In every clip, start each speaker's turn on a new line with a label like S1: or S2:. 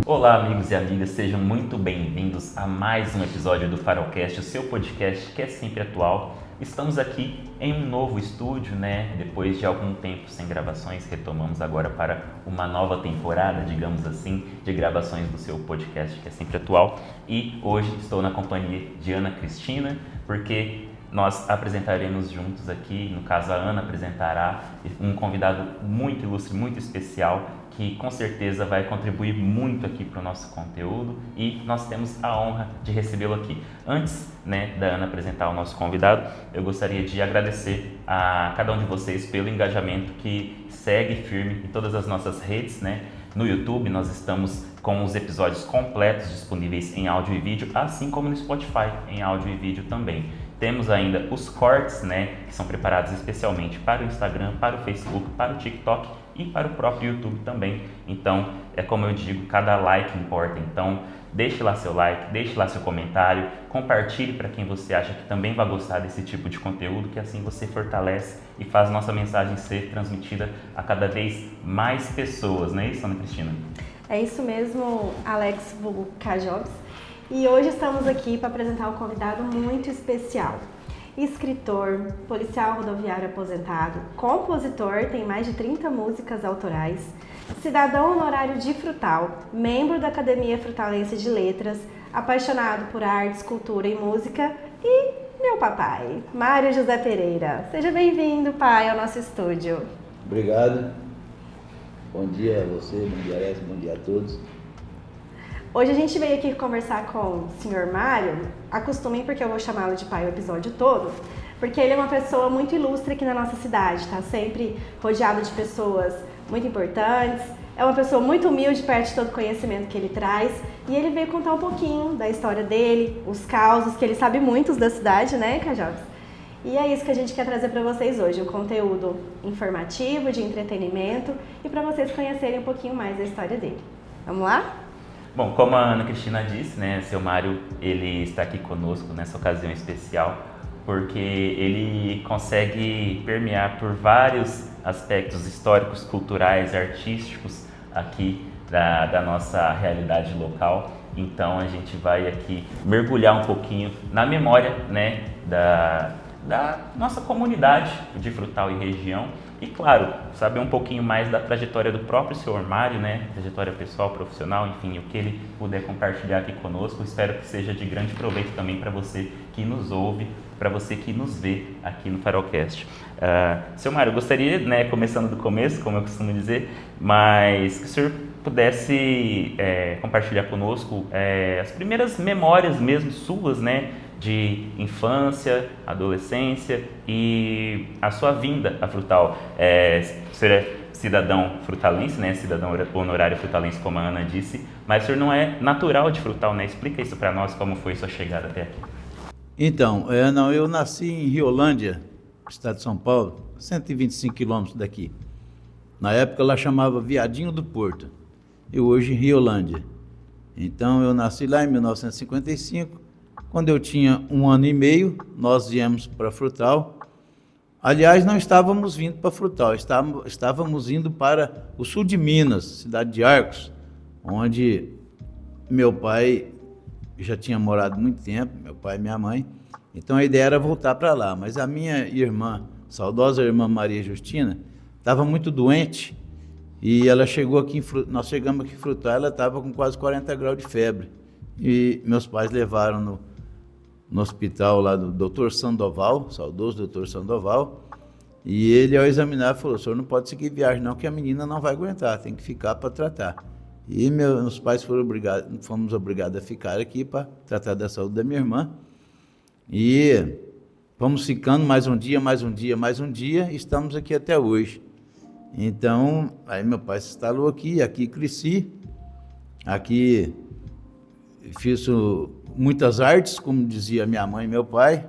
S1: Olá, amigos e amigas, sejam muito bem-vindos a mais um episódio do Farolcast, o seu podcast que é sempre atual. Estamos aqui em um novo estúdio, Depois de algum tempo sem gravações, retomamos agora para uma nova temporada, digamos assim, de gravações do seu podcast que é sempre atual. E hoje estou na companhia de Ana Cristina, porque nós apresentaremos juntos aqui, no caso a Ana apresentará um convidado muito ilustre, muito especial, que com certeza vai contribuir muito aqui para o nosso conteúdo e nós temos a honra de recebê-lo aqui. Antes da Ana apresentar o nosso convidado, eu gostaria de agradecer a cada um de vocês pelo engajamento que segue firme em todas as nossas redes, No YouTube nós estamos com os episódios completos disponíveis em áudio e vídeo, assim como no Spotify em áudio e vídeo também. Temos ainda os cortes, que são preparados especialmente para o Instagram, para o Facebook, para o TikTok e para o próprio YouTube também. Então, é como eu digo, cada like importa. Então, deixe lá seu like, deixe lá seu comentário, compartilhe para quem você acha que também vai gostar desse tipo de conteúdo, que assim você fortalece e faz nossa mensagem ser transmitida a cada vez mais pessoas, não é isso, Ana Cristina?
S2: É isso mesmo, Alex vulgo Cajobs. E hoje estamos aqui para apresentar um convidado muito especial. Escritor, policial rodoviário aposentado, compositor, tem mais de 30 músicas autorais, cidadão honorário de Frutal, membro da Academia Frutalense de Letras, apaixonado por arte, cultura e música e meu papai, Mário José Pereira. Seja bem-vindo, pai, ao nosso estúdio.
S3: Obrigado. Bom dia a você, bom dia Alex, bom dia a todos.
S2: Hoje a gente veio aqui conversar com o senhor Mário, acostumem porque eu vou chamá-lo de pai o episódio todo, porque ele é uma pessoa muito ilustre aqui na nossa cidade, tá sempre rodeado de pessoas muito importantes, é uma pessoa muito humilde perto de todo o conhecimento que ele traz, e ele veio contar um pouquinho da história dele, os causos, que ele sabe muitos da cidade, né, Cajobs? E é isso que a gente quer trazer para vocês hoje, um conteúdo informativo, de entretenimento, e para vocês conhecerem um pouquinho mais da história dele. Vamos lá?
S1: Bom, como a Ana Cristina disse, seu Mário, ele está aqui conosco nessa ocasião especial porque ele consegue permear por vários aspectos históricos, culturais, artísticos aqui da nossa realidade local. Então a gente vai aqui mergulhar um pouquinho na memória, da nossa comunidade de Frutal e região e, claro, saber um pouquinho mais da trajetória do próprio senhor Mário, trajetória pessoal, profissional, enfim, o que ele puder compartilhar aqui conosco. Espero que seja de grande proveito também para você que nos ouve, para você que nos vê aqui no Farolcast. Seu Mário, eu gostaria, começando do começo, como eu costumo dizer, mas que o senhor pudesse compartilhar conosco as primeiras memórias mesmo suas, de infância, adolescência e a sua vinda a Frutal. O senhor é cidadão frutalense, cidadão honorário frutalense, como a Ana disse, mas o senhor não é natural de Frutal, Explica isso para nós, como foi sua chegada até aqui.
S3: Então, eu nasci em Riolândia, estado de São Paulo, 125 quilômetros daqui. Na época lá chamava Viadinho do Porto, e hoje Riolândia. Então eu nasci lá em 1955, quando eu tinha 1 ano e meio, nós viemos para Frutal. Aliás, não estávamos vindo para Frutal, estávamos indo para o sul de Minas, cidade de Arcos, onde meu pai já tinha morado muito tempo, meu pai e minha mãe. Então a ideia era voltar para lá, mas a minha irmã, saudosa irmã Maria Justina, estava muito doente e ela chegou aqui, nós chegamos aqui em Frutal, ela estava com quase 40 graus de febre e meus pais levaram no hospital lá do Dr. Sandoval, saudoso Dr. Sandoval, e ele ao examinar falou: o senhor não pode seguir viagem não, que a menina não vai aguentar, tem que ficar para tratar. E meus pais fomos obrigados a ficar aqui para tratar da saúde da minha irmã. E vamos ficando mais um dia, e estamos aqui até hoje. Então, aí meu pai se instalou aqui cresci, aqui fiz muitas artes, como dizia minha mãe e meu pai.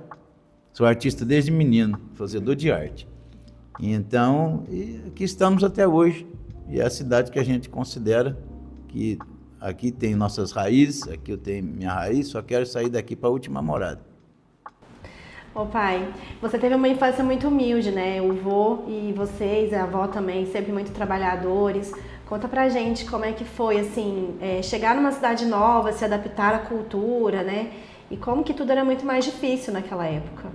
S3: Sou artista desde menino, fazedor de arte. Então, aqui estamos até hoje. E é a cidade que a gente considera que aqui tem nossas raízes, aqui eu tenho minha raiz, só quero sair daqui para a última morada.
S2: Ô pai, você teve uma infância muito humilde, né? O vô e vocês, a avó também, sempre muito trabalhadores. Conta pra gente como é que foi, assim, chegar numa cidade nova, se adaptar à cultura, né? E como que tudo era muito mais difícil naquela época.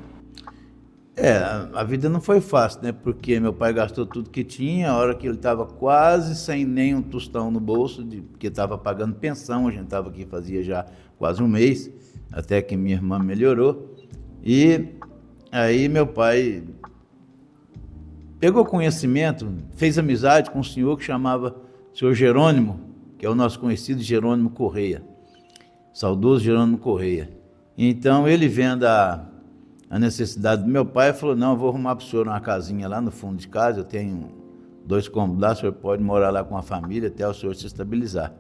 S3: A vida não foi fácil, né? Porque meu pai gastou tudo que tinha, a hora que ele estava quase sem nem um tostão no bolso, porque estava pagando pensão, a gente estava aqui fazia já quase um mês, até que minha irmã melhorou. E aí meu pai pegou conhecimento, fez amizade com um senhor que chamava senhor Jerônimo, que é o nosso conhecido Jerônimo Correia, saudoso Jerônimo Correia. Então ele vendo a necessidade do meu pai, falou, não, eu vou arrumar para o senhor uma casinha lá no fundo de casa, eu tenho 2 cômodos lá, o senhor pode morar lá com a família até o senhor se estabilizar.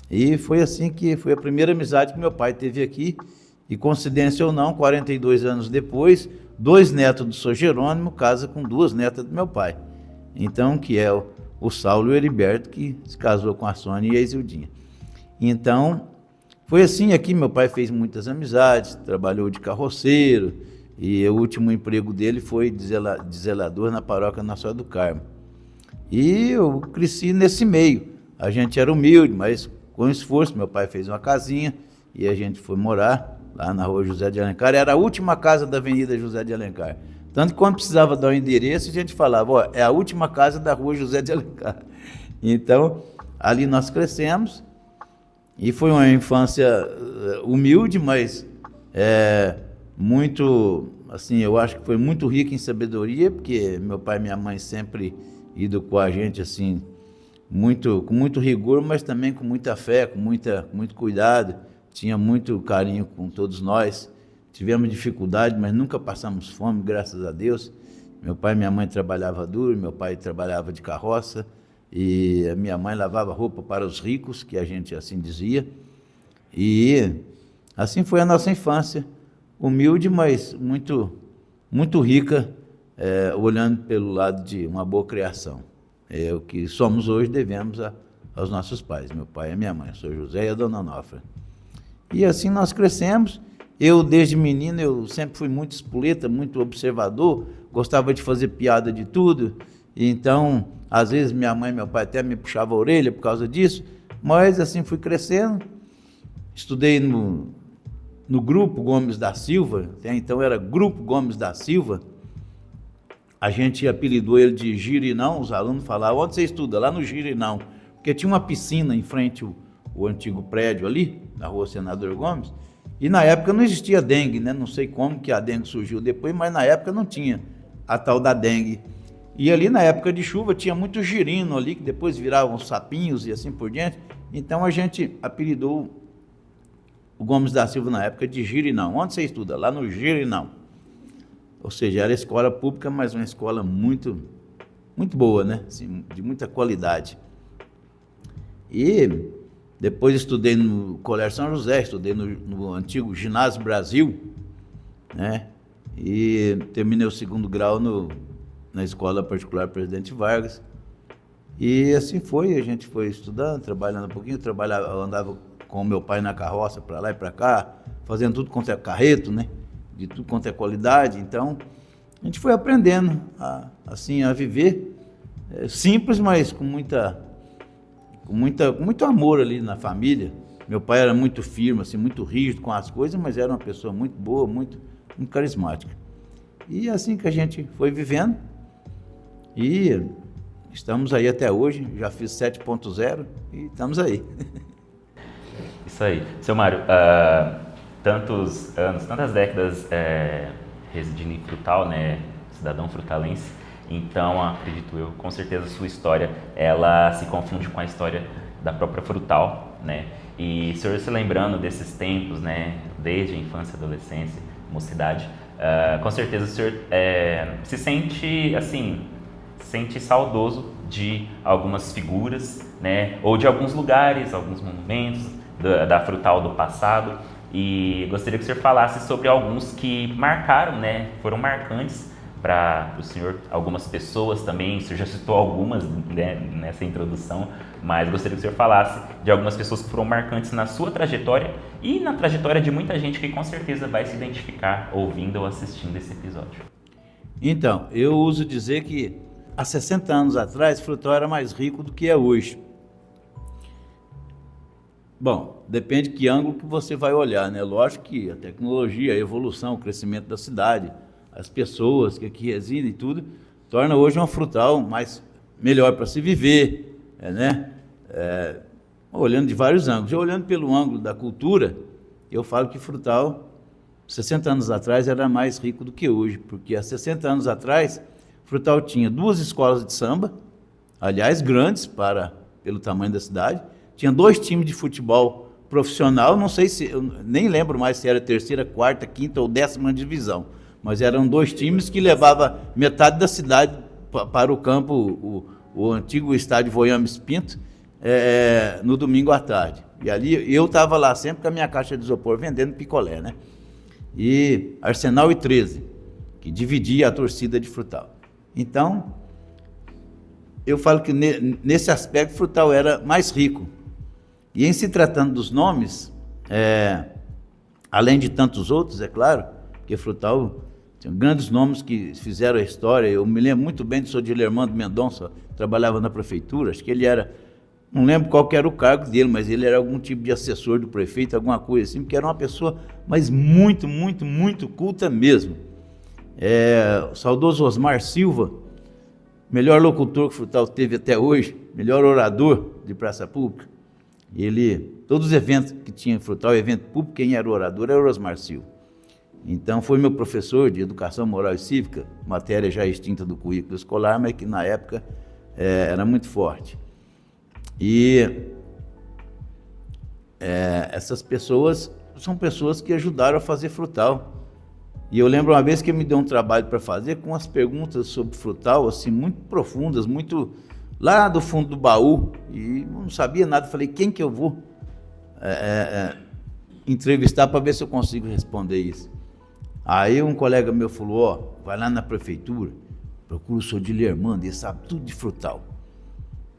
S3: E foi assim que foi a primeira amizade que meu pai teve aqui, e coincidência ou não, 42 anos depois, 2 netos do senhor Jerônimo casam com 2 netas do meu pai. Então, que é o Saulo e o Heriberto, que se casou com a Sônia e a Isildinha. Então, foi assim aqui, meu pai fez muitas amizades, trabalhou de carroceiro, e o último emprego dele foi de zelador na paróquia Nossa Senhora do Carmo. E eu cresci nesse meio. A gente era humilde, mas com esforço, meu pai fez uma casinha e a gente foi morar lá na rua José de Alencar. Era a última casa da Avenida José de Alencar. Tanto que quando precisava dar o endereço, a gente falava, ó, é a última casa da rua José de Alencar. Então, ali nós crescemos e foi uma infância humilde, mas muito, assim, eu acho que foi muito rica em sabedoria, porque meu pai e minha mãe sempre educou a gente, assim, com muito rigor, mas também com muita fé, com muito cuidado, tinha muito carinho com todos nós. Tivemos dificuldade, mas nunca passamos fome, graças a Deus. Meu pai e minha mãe trabalhavam duro, meu pai trabalhava de carroça, e a minha mãe lavava roupa para os ricos, que a gente assim dizia. E assim foi a nossa infância, humilde, mas muito rica, olhando pelo lado de uma boa criação. O que somos hoje devemos aos nossos pais, meu pai e a minha mãe, o senhor José e a dona Onofra. E assim nós crescemos. Eu, desde menino, eu sempre fui muito espoleta, muito observador, gostava de fazer piada de tudo. Então, às vezes minha mãe e meu pai até me puxavam a orelha por causa disso, mas assim fui crescendo. Estudei no Grupo Gomes da Silva, até então era Grupo Gomes da Silva. A gente apelidou ele de Girinão, os alunos falavam, onde você estuda? Lá no Girinão, porque tinha uma piscina em frente ao antigo prédio ali, na rua Senador Gomes, e na época não existia dengue, né? Não sei como que a dengue surgiu depois, mas na época não tinha a tal da dengue. E ali na época de chuva tinha muito girino ali, que depois viravam sapinhos e assim por diante. Então a gente apelidou o Gomes da Silva na época de Girinão. Onde você estuda? Lá no Girinão. Ou seja, era escola pública, mas uma escola muito boa, né? Assim, de muita qualidade. E depois estudei no Colégio São José, estudei no antigo Ginásio Brasil, né? E terminei o 2º grau na Escola Particular Presidente Vargas. E assim foi, a gente foi estudando, trabalhando um pouquinho, andava com o meu pai na carroça para lá e para cá, fazendo tudo quanto é carreto, né? De tudo quanto é qualidade. Então, a gente foi aprendendo a viver, simples, mas com muito amor ali na família. Meu pai era muito firme, assim, muito rígido com as coisas, mas era uma pessoa muito boa, muito carismática. E assim que a gente foi vivendo, e estamos aí até hoje, já fiz 7.0 e estamos aí.
S1: Isso aí. Seu Mário, tantos anos, tantas décadas residindo em Frutal, né, cidadão frutalense, então acredito eu, com certeza a sua história, ela se confunde com a história da própria Frutal, né, e o senhor se lembrando desses tempos, né, desde a infância, adolescência, mocidade, com certeza o senhor se sente, assim, saudoso de algumas figuras, né, ou de alguns lugares, alguns monumentos da Frutal do passado, e gostaria que o senhor falasse sobre alguns que marcaram, né, foram marcantes para o senhor algumas pessoas também. O senhor já citou algumas, né, nessa introdução, mas gostaria que o senhor falasse de algumas pessoas que foram marcantes na sua trajetória e na trajetória de muita gente que com certeza vai se identificar ouvindo ou assistindo esse episódio.
S3: Então, eu uso dizer que há 60 anos atrás, Frutal era mais rico do que é hoje. Bom, depende de que ângulo que você vai olhar, né? Lógico que a tecnologia, a evolução, o crescimento da cidade, as pessoas que aqui residem e tudo, torna hoje uma Frutal melhor para se viver, né? Olhando de vários ângulos. Olhando pelo ângulo da cultura, eu falo que Frutal, 60 anos atrás, era mais rico do que hoje, porque há 60 anos atrás, Frutal tinha 2 escolas de samba, aliás, grandes pelo tamanho da cidade, tinha 2 times de futebol profissional, não sei se, eu nem lembro mais se era 3ª, 4ª, 5ª ou 10ª divisão, mas eram 2 times que levavam metade da cidade para o campo, o antigo estádio Voyames Pinto, no domingo à tarde. E ali eu estava lá sempre com a minha caixa de isopor vendendo picolé, né? E Arsenal e 13, que dividia a torcida de Frutal. Então, eu falo que nesse aspecto Frutal era mais rico. E em se tratando dos nomes, além de tantos outros, é claro, que Frutal tinha grandes nomes que fizeram a história. Eu me lembro muito bem do Sr. Dilermando Mendonça, trabalhava na prefeitura, acho que ele era, não lembro qual que era o cargo dele, mas ele era algum tipo de assessor do prefeito, alguma coisa assim, porque era uma pessoa, mas muito, muito, muito culta mesmo. O saudoso Osmar Silva, melhor locutor que Frutal teve até hoje, melhor orador de praça pública. Todos os eventos que tinha em Frutal, evento público, quem era o orador era o Osmar Silva. Então, foi meu professor de Educação Moral e Cívica, matéria já extinta do currículo escolar, mas que na época era muito forte. E essas pessoas são pessoas que ajudaram a fazer Frutal. E eu lembro uma vez que ele me deu um trabalho para fazer com as perguntas sobre Frutal, assim, muito profundas, muito lá do fundo do baú, e não sabia nada. Falei, quem que eu vou entrevistar para ver se eu consigo responder isso? Aí um colega meu falou, vai lá na prefeitura, procura o Sr. Dilermando, ele sabe tudo de Frutal.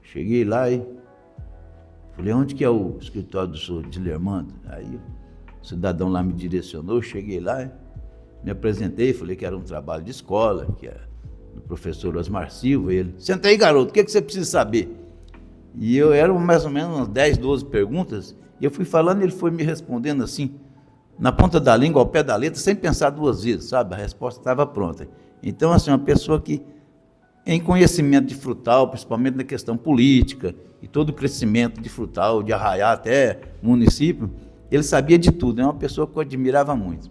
S3: Cheguei lá e falei, onde que é o escritório do Sr. Dilermando? Aí o cidadão lá me direcionou, cheguei lá, me apresentei, falei que era um trabalho de escola, que era do professor Osmar Silva. Ele, senta aí, garoto, o que você precisa saber? E eram mais ou menos umas 10, 12 perguntas, e eu fui falando, ele foi me respondendo assim, na ponta da língua, ao pé da letra, sem pensar 2 vezes, sabe? A resposta estava pronta. Então, assim, uma pessoa que, em conhecimento de Frutal, principalmente na questão política, e todo o crescimento de Frutal, de Arraiá até município, ele sabia de tudo, é uma pessoa que eu admirava muito.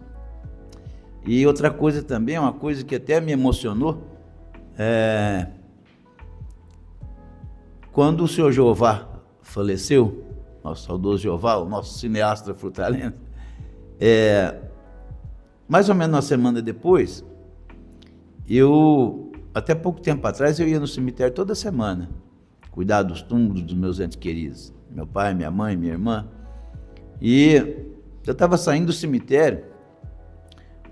S3: E outra coisa também, uma coisa que até me emocionou, quando o senhor Jeová faleceu, nosso saudoso Jeová, o nosso cineasta frutalense, mais ou menos uma semana depois, até pouco tempo atrás, eu ia no cemitério toda semana, cuidar dos túmulos dos meus entes queridos, meu pai, minha mãe, minha irmã, e eu estava saindo do cemitério,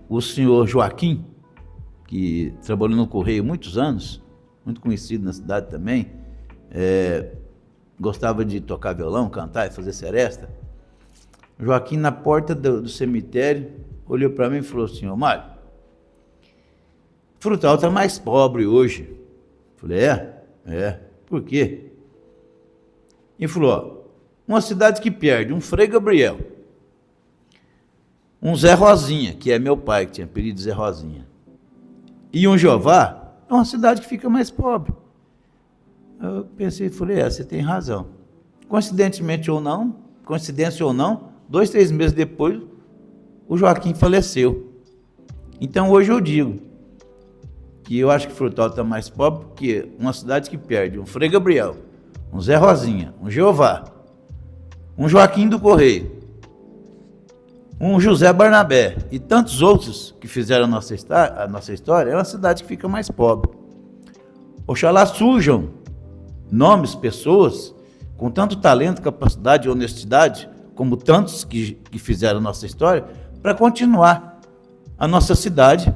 S3: o senhor Joaquim, que trabalhou no Correio muitos anos, muito conhecido na cidade também, gostava de tocar violão, cantar e fazer seresta. Joaquim, na porta do cemitério, olhou para mim e falou assim, ô Mário, Frutal está mais pobre hoje. Falei, por quê? E falou, uma cidade que perde um Frei Gabriel, um Zé Rosinha, que é meu pai, que tinha apelido Zé Rosinha, e um Jeová, é uma cidade que fica mais pobre. Eu pensei, falei, você tem razão. Coincidência ou não, 2, 3 meses depois, o Joaquim faleceu. Então, hoje eu digo que eu acho que Frutal está mais pobre porque uma cidade que perde um Frei Gabriel, um Zé Rosinha, um Jeová, um Joaquim do Correio, um José Barnabé e tantos outros que fizeram a nossa história, é uma cidade que fica mais pobre. Oxalá surjam nomes, pessoas com tanto talento, capacidade e honestidade, como tantos que fizeram a nossa história, para continuar a nossa cidade,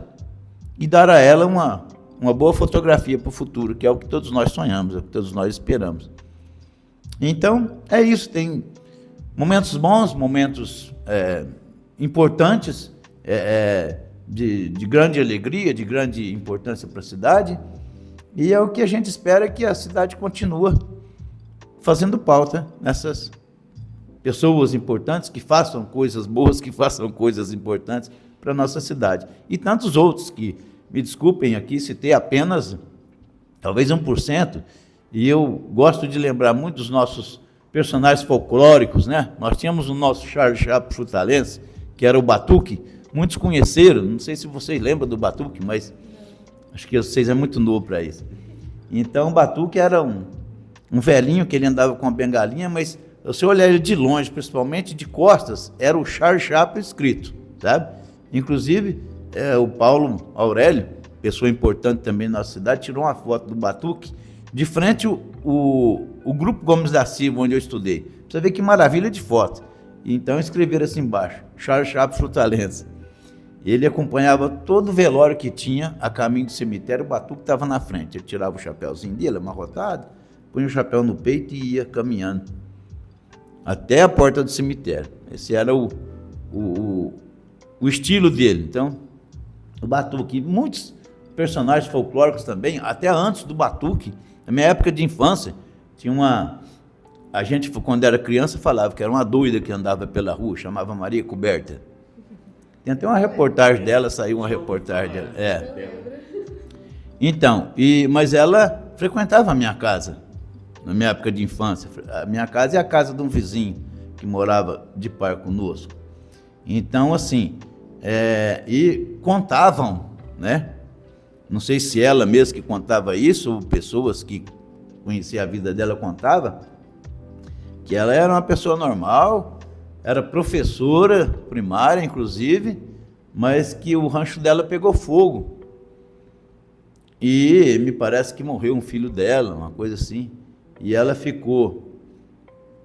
S3: e dar a ela uma boa fotografia para o futuro, que é o que todos nós sonhamos, é o que todos nós esperamos. Então, é isso, tem momentos bons, momentos importantes, de grande alegria, de grande importância para a cidade, e é o que a gente espera, que a cidade continue fazendo pauta nessas pessoas importantes, que façam coisas boas, que façam coisas importantes para a nossa cidade. E tantos outros que, me desculpem aqui, citei apenas, talvez 1%, e eu gosto de lembrar muito dos nossos personagens folclóricos, né? Nós tínhamos o nosso Charles Chaplin frutalense, que era o Batuque. Muitos conheceram, não sei se vocês lembram do Batuque, mas acho que vocês é muito novo para isso. Então, o Batuque era um velhinho que ele andava com uma bengalinha, mas se você olhar ele de longe, principalmente de costas, era o Charles Chaplin escrito, sabe? Inclusive, o Paulo Aurélio, pessoa importante também na nossa cidade, tirou uma foto do Batuque de frente o Grupo Gomes da Silva, onde eu estudei. Pra você ver que maravilha de foto. Então escreveram assim embaixo, Charles Chaplin frutalense. Ele acompanhava todo o velório que tinha a caminho do cemitério, o Batuque estava na frente. Ele tirava o chapéuzinho dele, amarrotado, punha o chapéu no peito e ia caminhando até a porta do cemitério. Esse era o estilo dele. Então, o Batuque, muitos personagens folclóricos também, até antes do Batuque, na minha época de infância, tinha a gente, quando era criança, falava que era uma doida que andava pela rua, chamava Maria Coberta. Tem até uma reportagem dela, saiu uma reportagem dela. Então, mas ela frequentava a minha casa, na minha época de infância. A minha casa é a casa de um vizinho que morava de par conosco. Então, assim, e contavam, né? Não sei se ela mesma que contava isso, ou pessoas que conheciam a vida dela contavam, que ela era uma pessoa normal, era professora primária, inclusive, mas que o rancho dela pegou fogo. E me parece que morreu um filho dela, uma coisa assim. E ela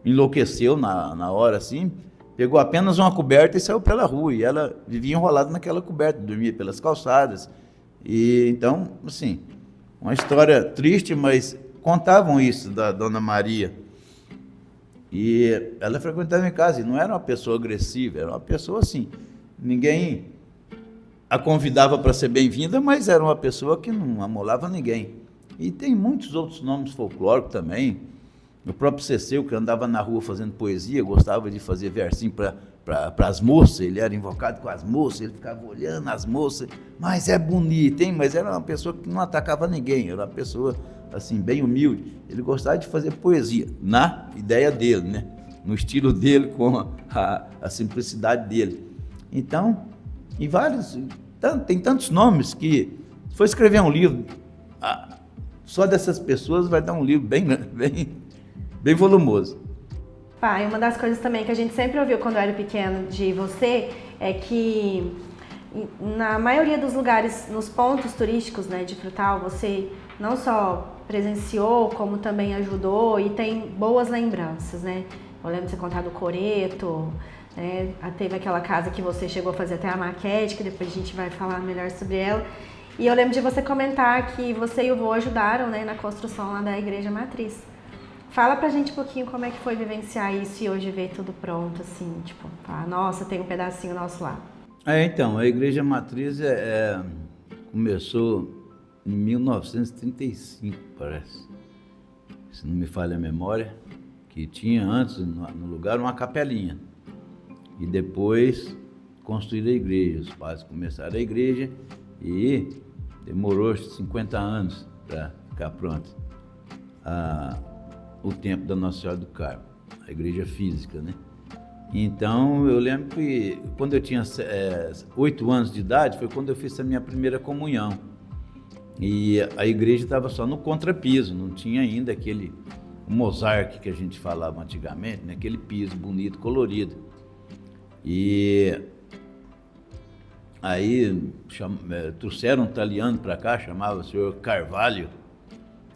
S3: enlouqueceu na hora assim, pegou apenas uma coberta e saiu pela rua. E ela vivia enrolada naquela coberta, dormia pelas calçadas. E então, assim, uma história triste, mas contavam isso da Dona Maria. E ela frequentava em casa, e não era uma pessoa agressiva, era uma pessoa assim, ninguém a convidava para ser bem-vinda, mas era uma pessoa que não amolava ninguém. E tem muitos outros nomes folclóricos também. O próprio Ceceu, que andava na rua fazendo poesia, gostava de fazer versinho para as moças, ele era invocado com as moças, ele ficava olhando as moças, mas é bonito, hein? Mas era uma pessoa que não atacava ninguém, era uma pessoa assim, bem humilde. Ele gostava de fazer poesia, na ideia dele, né? No estilo dele, com a simplicidade dele. Então, tem tantos nomes que, se for escrever um livro, só dessas pessoas vai dar um livro bem volumoso.
S2: Pai, uma das coisas também que a gente sempre ouviu quando eu era pequeno de você é que na maioria dos lugares, nos pontos turísticos, né, de Frutal, você não só presenciou, como também ajudou e tem boas lembranças, né? Eu lembro de você contar do Coreto, né? Teve aquela casa que você chegou a fazer até a maquete, que depois a gente vai falar melhor sobre ela. E eu lembro de você comentar que você e o vô ajudaram, né, na construção lá da Igreja Matriz. Fala pra gente um pouquinho como é que foi vivenciar isso e hoje ver tudo pronto, assim, tipo, nossa, tem um pedacinho nosso lá.
S3: Então, a Igreja Matriz começou em 1935, parece, se não me falha a memória, que tinha antes, no lugar, uma capelinha. E depois construíram a igreja, os padres começaram a igreja e demorou 50 anos para ficar pronta. O templo da Nossa Senhora do Carmo, a igreja física, né? Então, eu lembro que quando eu tinha 8 anos de idade, foi quando eu fiz a minha primeira comunhão. E a igreja estava só no contrapiso, não tinha ainda aquele mosaico que a gente falava antigamente, né? Aquele piso bonito, colorido. E aí trouxeram um italiano para cá, chamava o senhor Carvalho.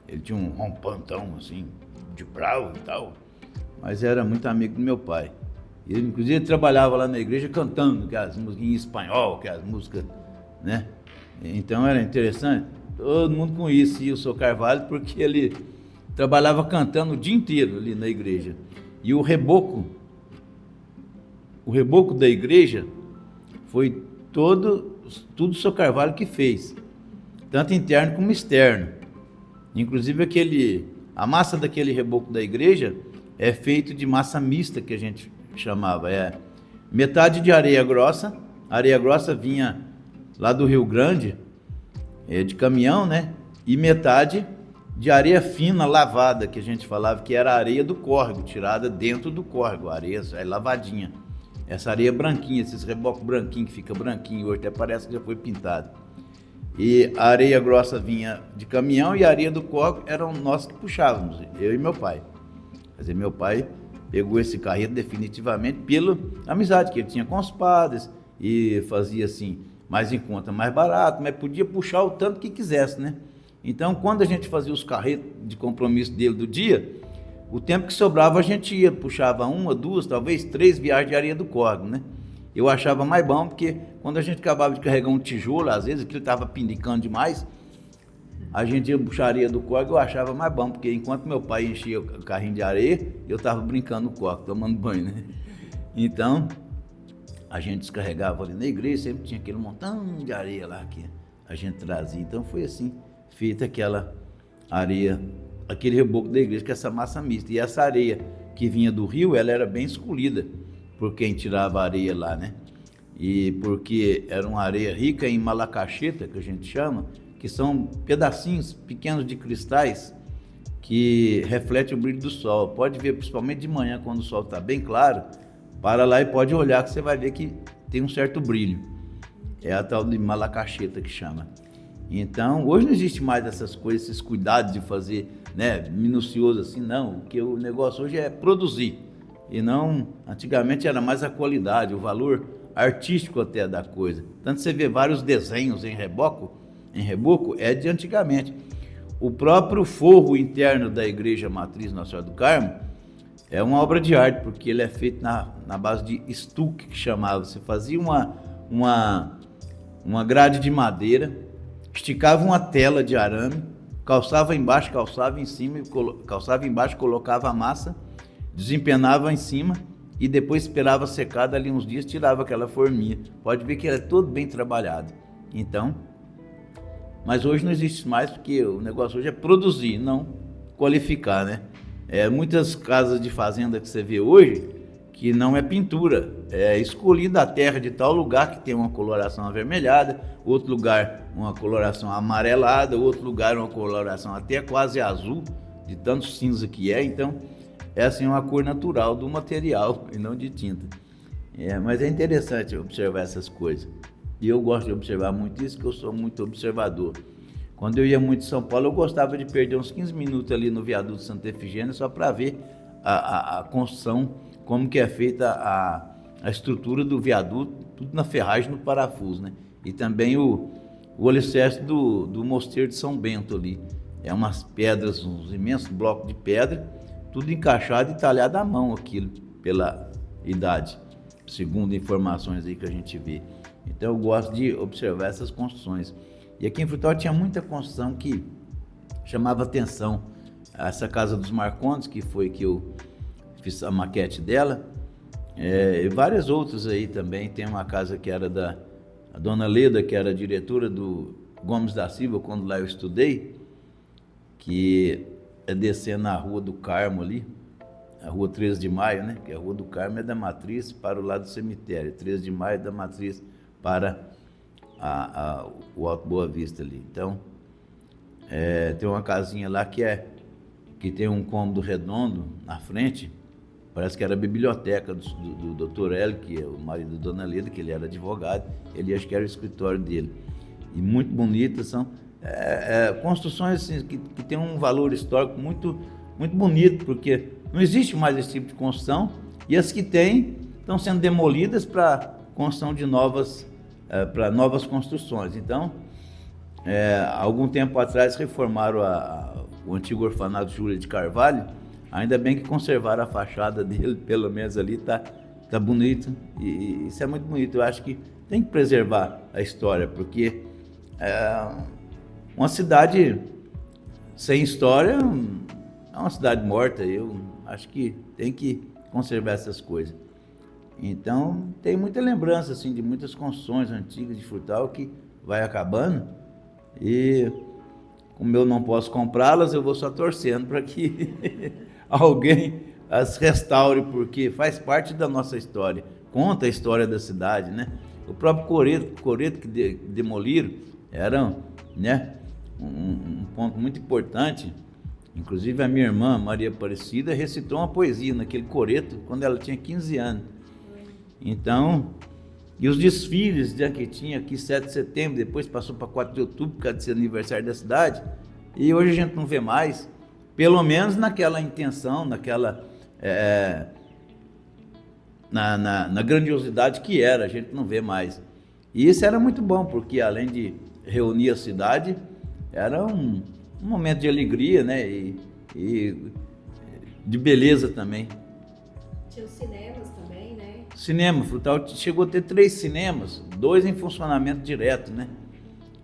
S3: Ele tinha um rompantão assim, de bravo e tal, mas era muito amigo do meu pai. Ele, inclusive, trabalhava lá na igreja cantando aquelas músicas em espanhol, aquelas músicas, né? Então era interessante. Todo mundo conhecia o seu Carvalho porque ele trabalhava cantando o dia inteiro ali na igreja. E o reboco da igreja foi tudo o seu Carvalho que fez, tanto interno como externo. Inclusive a massa daquele reboco da igreja é feito de massa mista, que a gente chamava. Metade de areia grossa. A areia grossa vinha lá do Rio Grande, de caminhão, né? E metade de areia fina lavada, que a gente falava que era a areia do córrego, tirada dentro do córrego, a areia lavadinha. Essa areia branquinha, esses rebocos branquinhos que fica branquinho, hoje até parece que já foi pintado. E a areia grossa vinha de caminhão e a areia do córrego eram nós que puxávamos, eu e meu pai. Quer dizer, meu pai pegou esse carreto definitivamente pela amizade que ele tinha com os padres e fazia assim, mais em conta, mais barato, mas podia puxar o tanto que quisesse, né? Então, quando a gente fazia os carretos de compromisso dele do dia, o tempo que sobrava a gente ia, puxava 1, 2, talvez 3 viagens de areia do córrego, né? Eu achava mais bom, porque quando a gente acabava de carregar um tijolo, às vezes aquilo estava pindicando demais, a gente ia puxar areia do córrego, eu achava mais bom, porque enquanto meu pai enchia o carrinho de areia, eu estava brincando no córrego, tomando banho, né? Então, a gente descarregava ali na igreja, sempre tinha aquele montão de areia lá que a gente trazia. Então foi assim, feita aquela areia, aquele reboco da igreja, com essa massa mista. E essa areia que vinha do rio, ela era bem escolhida por quem tirava a areia lá, né? E porque era uma areia rica em malacacheta, que a gente chama, que são pedacinhos pequenos de cristais que refletem o brilho do sol. Pode ver, principalmente de manhã, quando o sol está bem claro, para lá e pode olhar que você vai ver que tem um certo brilho. É a tal de malacacheta que chama. Então, hoje não existe mais essas coisas, esses cuidados de fazer, né, minucioso assim, não. Porque o negócio hoje é produzir. E não, antigamente era mais a qualidade, o valor artístico até da coisa. Tanto você vê vários desenhos em reboco, é de antigamente. O próprio forro interno da igreja matriz Nossa Senhora do Carmo é uma obra de arte, porque ele é feito na base de estuque, que chamava. Você fazia uma grade de madeira, esticava uma tela de arame, calçava embaixo, calçava em cima, calçava embaixo, colocava a massa, desempenava em cima e depois esperava secar, dali uns dias tirava aquela forminha. Pode ver que era todo bem trabalhado. Então, mas hoje não existe mais, porque o negócio hoje é produzir, não qualificar, né? Muitas casas de fazenda que você vê hoje, que não é pintura, é escolhida a terra de tal lugar que tem uma coloração avermelhada, outro lugar uma coloração amarelada, outro lugar uma coloração até quase azul, de tanto cinza que é. Então, é assim uma cor natural do material e não de tinta. Mas é interessante observar essas coisas. E eu gosto de observar muito isso, porque eu sou muito observador. Quando eu ia muito em São Paulo, eu gostava de perder uns 15 minutos ali no viaduto Santa Efigênia, só para ver a construção, como que é feita a estrutura do viaduto, tudo na ferragem, no parafuso, né? E também o alicerce do Mosteiro de São Bento ali. É umas pedras, uns imensos blocos de pedra, tudo encaixado e talhado à mão aquilo, pela idade, segundo informações aí que a gente vê. Então eu gosto de observar essas construções. E aqui em Frutal tinha muita construção que chamava atenção. Essa casa dos Marcondes, que foi que eu fiz a maquete dela, e várias outras aí também. Tem uma casa que era da Dona Leda, que era diretora do Gomes da Silva, quando lá eu estudei, que é descendo na Rua do Carmo ali, a Rua 13 de Maio, né? Que a Rua do Carmo é da Matriz para o lado do cemitério, 13 de Maio é da Matriz para o Alto Boa Vista ali. Então, tem uma casinha lá que tem um cômodo redondo na frente, parece que era a biblioteca do Dr. Hélio, que é o marido da Dona Leda, que ele era advogado, ele acho que era o escritório dele. E muito bonitas, são construções assim, que tem um valor histórico muito, muito bonito, porque não existe mais esse tipo de construção, e as que tem estão sendo demolidas para construção de novas construções. Então, algum tempo atrás reformaram o antigo orfanato Júlia de Carvalho. Ainda bem que conservaram a fachada dele, pelo menos ali tá bonito, e isso é muito bonito. Eu acho que tem que preservar a história, porque é uma cidade sem história, é uma cidade morta. Eu acho que tem que conservar essas coisas. Então, tem muita lembrança assim, de muitas construções antigas de Frutal que vai acabando. E como eu não posso comprá-las, eu vou só torcendo para que alguém as restaure, porque faz parte da nossa história, conta a história da cidade, né? O próprio coreto que demoliram era, né, um ponto muito importante. Inclusive a minha irmã, Maria Aparecida, recitou uma poesia naquele coreto quando ela tinha 15 anos. Então, e os desfiles, né, que tinha aqui 7 de setembro, depois passou para 4 de outubro, por causa de ser aniversário da cidade, e hoje a gente não vê mais, pelo menos naquela intenção, naquela na grandiosidade que era, a gente não vê mais. E isso era muito bom, porque além de reunir a cidade, era um momento de alegria, né, e de beleza também.
S2: Tinha os cinemas também, né?
S3: Cinema, Frutal chegou a ter 3 cinemas, 2 em funcionamento direto, né?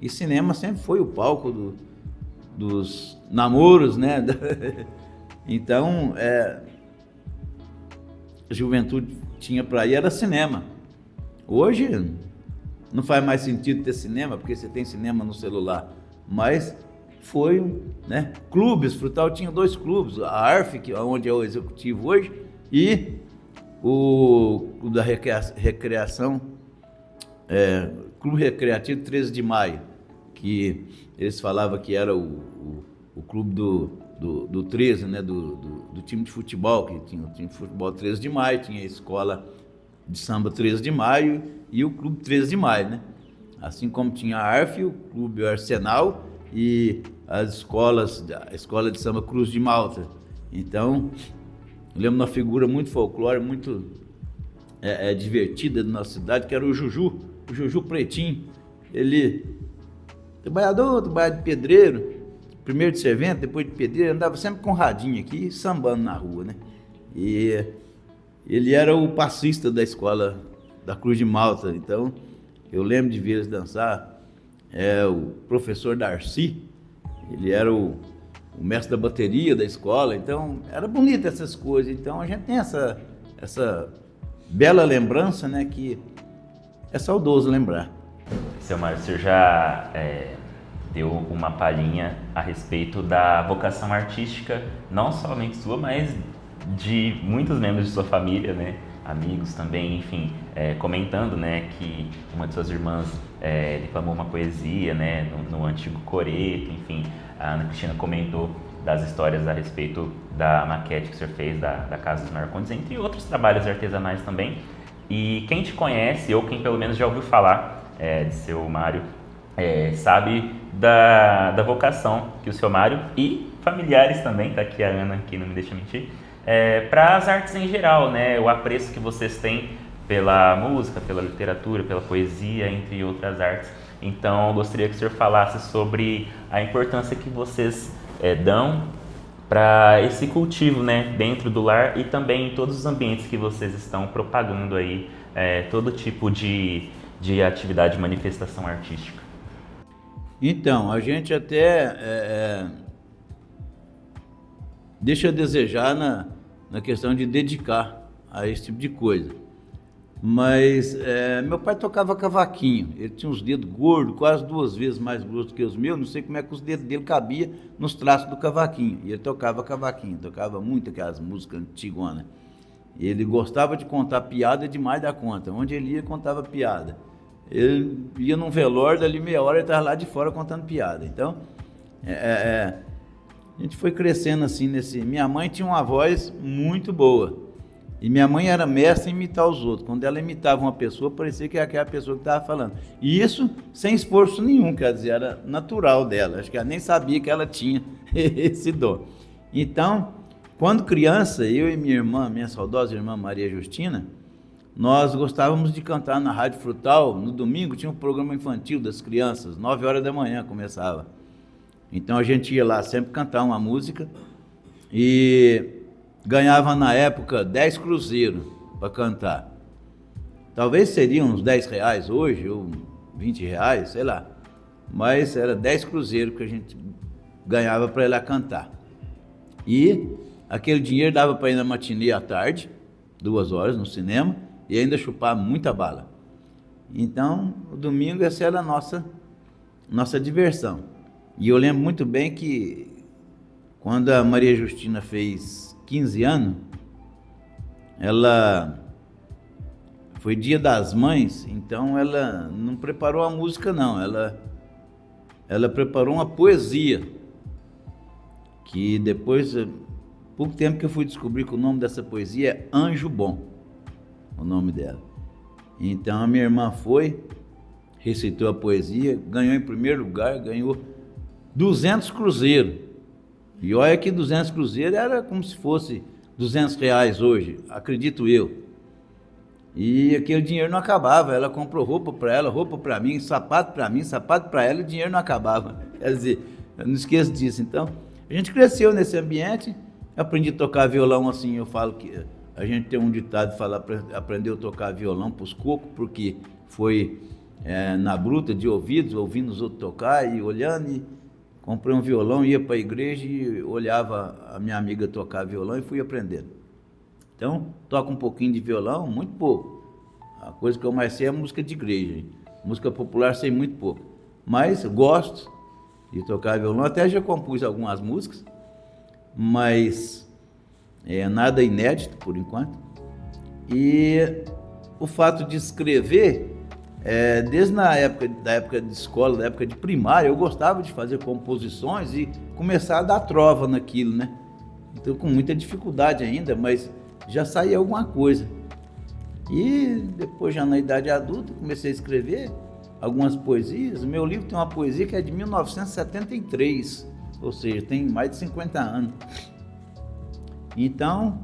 S3: E cinema sempre foi o palco dos namoros, né? Então, a juventude tinha para ir, era cinema. Hoje, não faz mais sentido ter cinema, porque você tem cinema no celular. Mas foi, né? Clubes, Frutal tinha 2 clubes, a ARF, que é onde é o executivo hoje, e o Clube da Recreação, Clube Recreativo 13 de Maio, que eles falavam que era o clube do 13, né, do time de futebol, que tinha o time de futebol 13 de Maio, tinha a escola de samba 13 de Maio e o clube 13 de Maio, né? Assim como tinha a ARF, o clube Arsenal e as escolas, a escola de samba Cruz de Malta. Então, eu lembro de uma figura muito folclórica, muito divertida da nossa cidade, que era o Juju Pretinho. Ele, trabalhador de pedreiro, primeiro de servente, depois de pedreiro, andava sempre com radinho aqui, sambando na rua, né? E ele era o passista da escola da Cruz de Malta, então eu lembro de ver eles dançar. O professor Darcy, ele era o mestre da bateria da escola, então era bonita essas coisas. Então a gente tem essa bela lembrança, né, que é saudoso lembrar.
S1: Seu Mário, o senhor já deu uma palhinha a respeito da vocação artística, não somente sua, mas de muitos membros de sua família, né, amigos também, enfim, comentando, né, que uma de suas irmãs declamou uma poesia, né, no antigo coreto, enfim. A Ana Cristina comentou das histórias a respeito da maquete que o senhor fez da Casa dos Marcondes, entre outros trabalhos artesanais também. E quem te conhece, ou quem pelo menos já ouviu falar de seu Mário, sabe da vocação que o seu Mário e familiares também, tá aqui a Ana, que não me deixa mentir, para as artes em geral, né? O apreço que vocês têm pela música, pela literatura, pela poesia, entre outras artes. Então, eu gostaria que o senhor falasse sobre a importância que vocês dão para esse cultivo, né, dentro do lar e também em todos os ambientes que vocês estão propagando aí, todo tipo de atividade de manifestação artística.
S3: Então, a gente até deixa a desejar na questão de dedicar a esse tipo de coisa. Mas meu pai tocava cavaquinho, ele tinha uns dedos gordos, quase 2 vezes mais grossos que os meus, não sei como é que os dedos dele cabiam nos traços do cavaquinho, e ele tocava cavaquinho, tocava muito aquelas músicas antiguonas. Ele gostava de contar piada demais da conta, onde ele ia contava piada. Ele ia num velório, dali meia hora ele estava lá de fora contando piada. Então, a gente foi crescendo assim Minha mãe tinha uma voz muito boa. E minha mãe era mestra em imitar os outros. Quando ela imitava uma pessoa, parecia que era aquela pessoa que estava falando. E isso sem esforço nenhum, quer dizer, era natural dela. Acho que ela nem sabia que ela tinha esse dom. Então, quando criança, eu e minha irmã, minha saudosa irmã Maria Justina, nós gostávamos de cantar na Rádio Frutal. No domingo tinha um programa infantil das crianças, 9 horas da manhã começava. Então a gente ia lá sempre cantar uma música e ganhava na época 10 cruzeiros para cantar. Talvez seriam uns R$10 hoje, ou R$20, sei lá. mas era 10 cruzeiros que a gente ganhava para ir lá cantar. E aquele dinheiro dava para ir na matinê à tarde, 2 horas no cinema, e ainda chupar muita bala. Então, o domingo essa era a nossa diversão. E eu lembro muito bem que quando a Maria Justina fez 15 anos, ela foi Dia das Mães, então ela não preparou a música não, ela preparou uma poesia, que depois, pouco tempo que eu fui descobrir que o nome dessa poesia é Anjo Bom, o nome dela. Então a minha irmã foi, recitou a poesia, ganhou em primeiro lugar, ganhou 200 cruzeiros. E olha que 200 cruzeiros era como se fosse R$200 hoje, acredito eu. E aquele dinheiro não acabava, ela comprou roupa para ela, roupa para mim, sapato para ela, e o dinheiro não acabava. Quer dizer, eu não esqueço disso. Então, a gente cresceu nesse ambiente, aprendi a tocar violão assim, eu falo que a gente tem um ditado, fala, aprendeu a tocar violão para os cocos, porque foi na bruta de ouvidos, ouvindo os outros tocar e olhando, e comprei um violão, ia para a igreja e olhava a minha amiga tocar violão e fui aprendendo. Então, toco um pouquinho de violão, muito pouco. A coisa que eu mais sei é música de igreja. Música popular sei muito pouco. Mas gosto de tocar violão, até já compus algumas músicas, mas nada inédito por enquanto. E o fato de escrever, desde da época de escola, da época de primária, eu gostava de fazer composições e começar a dar trova naquilo, né? Então, com muita dificuldade ainda, mas já saía alguma coisa. E depois, já na idade adulta, comecei a escrever algumas poesias. O meu livro tem uma poesia que é de 1973, ou seja, tem mais de 50 anos. Então,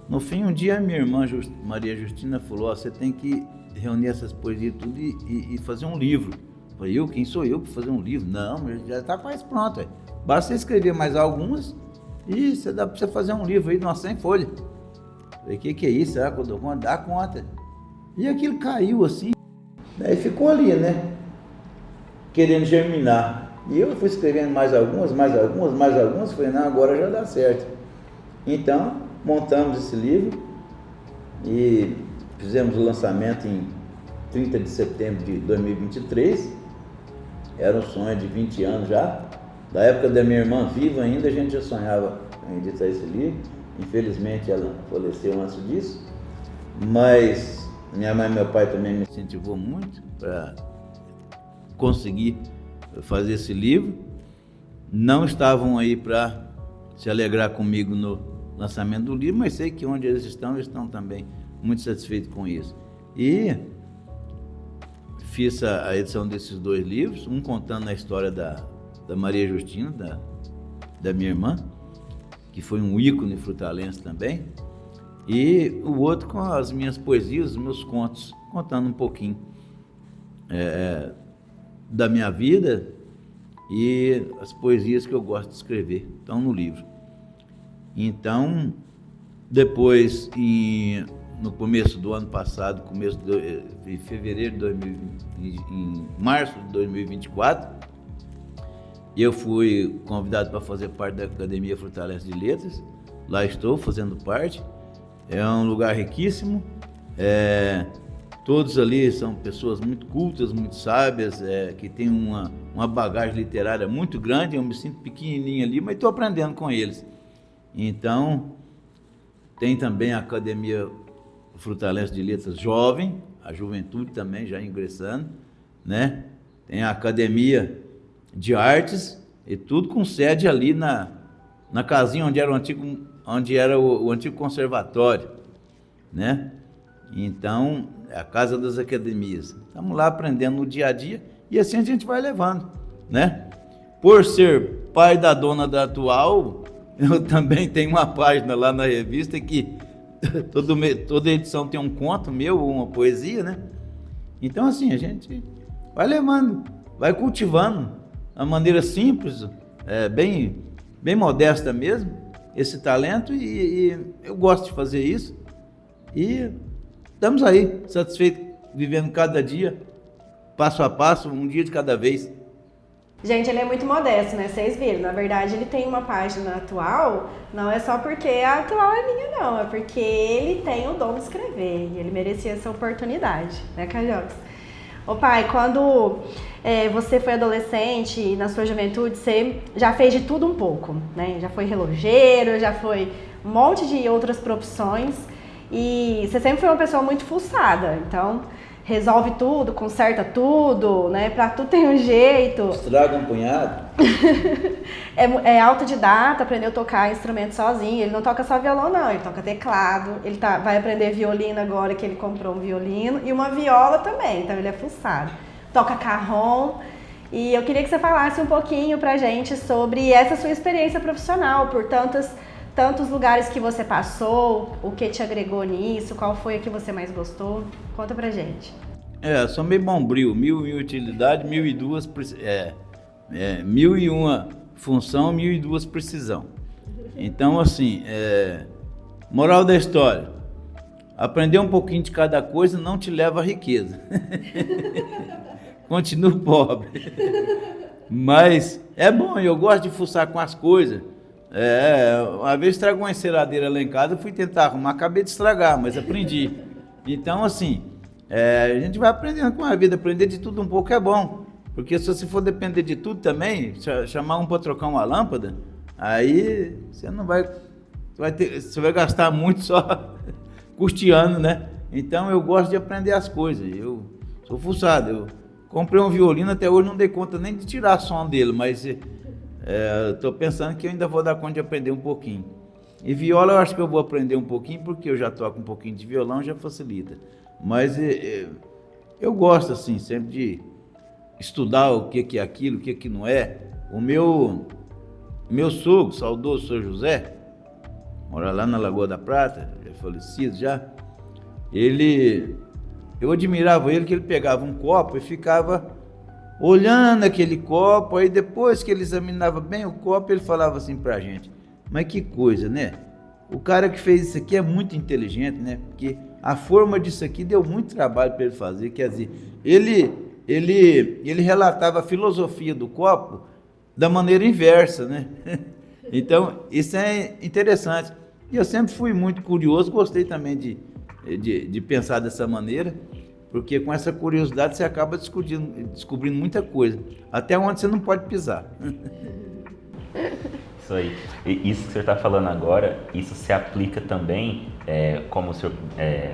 S3: no fim, um dia minha irmã Maria Justina falou, você tem que reunir essas poesias tudo e fazer um livro. Eu falei, quem sou eu para fazer um livro? Não, já está quase pronto. Basta você escrever mais algumas e dá para você fazer um livro aí de umas 100 folhas. Falei, que é isso? Será que eu dou conta? Dá conta. E aquilo caiu assim, daí ficou ali, né? Querendo germinar. E eu fui escrevendo mais algumas. Falei, não, agora já dá certo. Então, montamos esse livro e fizemos o lançamento em 30 de setembro de 2023. Era um sonho de 20 anos já. Da época da minha irmã viva ainda, a gente já sonhava em editar esse livro. Infelizmente ela faleceu antes disso, mas minha mãe e meu pai também me incentivou muito para conseguir fazer esse livro. Não estavam aí para se alegrar comigo no lançamento do livro, mas sei que onde eles estão também muito satisfeitos com isso. E fiz a edição desses 2 livros, um contando a história da Maria Justina, da minha irmã, que foi um ícone frutalense também, e o outro com as minhas poesias, os meus contos, contando um pouquinho da minha vida e as poesias que eu gosto de escrever, estão no livro. Então, depois, no começo do ano passado, em fevereiro de 2020, em março de 2024, eu fui convidado para fazer parte da Academia Frutalense de Letras. Lá estou fazendo parte. É um lugar riquíssimo. Todos ali são pessoas muito cultas, muito sábias, que têm uma bagagem literária muito grande. Eu me sinto pequenininho ali, mas estou aprendendo com eles. Então, tem também a Academia Frutalense de Letras Jovem, a juventude também já ingressando, né? Tem a Academia de Artes, e tudo com sede ali na casinha onde era o antigo conservatório, né? Então, é a Casa das Academias. Estamos lá aprendendo no dia a dia, e assim a gente vai levando, né? Por ser pai da dona da Atual, eu também tenho uma página lá na revista que toda edição tem um conto meu, uma poesia, né? Então, assim, a gente vai levando, vai cultivando, de maneira simples, bem modesta mesmo, esse talento, e eu gosto de fazer isso, e estamos aí, satisfeitos, vivendo cada dia, passo a passo, um dia de cada vez.
S2: Gente, ele é muito modesto, né? Vocês viram. Na verdade, ele tem uma página atual, não é só porque a atual é minha, não. É porque ele tem o dom de escrever e ele merecia essa oportunidade, né, Carioca? Ô pai, quando você foi adolescente, na sua juventude, você já fez de tudo um pouco, né? Já foi relojeiro, já foi um monte de outras profissões e você sempre foi uma pessoa muito fuçada, então resolve tudo, conserta tudo, né? Pra tudo tem um jeito.
S3: Estraga um punhado.
S2: É autodidata, aprendeu a tocar instrumento sozinho. Ele não toca só violão, não. Ele toca teclado. Ele vai aprender violino agora que ele comprou um violino. E uma viola também, então ele é fuçado. Toca carrom. E eu queria que você falasse um pouquinho pra gente sobre essa sua experiência profissional, por tantos lugares que você passou, o que te agregou nisso, qual foi a que você mais gostou? Conta pra gente.
S3: Sou meio bombril, 1001 utilidade, 1002 1001 função, 1002 precisão. Então, assim, moral da história, aprender um pouquinho de cada coisa não te leva à riqueza. Continuo pobre. Mas é bom, eu gosto de fuçar com as coisas. Uma vez estragou uma enceradeira lá em casa, eu fui tentar arrumar, acabei de estragar, mas aprendi. Então, assim, a gente vai aprendendo com a vida, aprender de tudo um pouco é bom. Porque se você for depender de tudo também, chamar um para trocar uma lâmpada, aí você não vai, você vai gastar muito só custeando, né? Então eu gosto de aprender as coisas, eu sou fuçado, eu comprei um violino, até hoje não dei conta nem de tirar som dele, mas estou pensando que eu ainda vou dar conta de aprender um pouquinho. E viola eu acho que eu vou aprender um pouquinho, porque eu já toco um pouquinho de violão, já facilita. Mas eu gosto, assim, sempre de estudar o que é aquilo, o que não é. O meu sogro, saudoso Sr. José, mora lá na Lagoa da Prata, é falecido já, eu admirava ele que ele pegava um copo e ficava olhando aquele copo, aí depois que ele examinava bem o copo, ele falava assim pra gente, mas que coisa, né? O cara que fez isso aqui é muito inteligente, né? Porque a forma disso aqui deu muito trabalho para ele fazer, quer dizer, ele relatava a filosofia do copo da maneira inversa, né? Então, isso é interessante. E eu sempre fui muito curioso, gostei também de pensar dessa maneira, porque com essa curiosidade você acaba descobrindo muita coisa, até onde você não pode pisar.
S1: Isso aí. E isso que o senhor está falando agora, isso se aplica também, como o senhor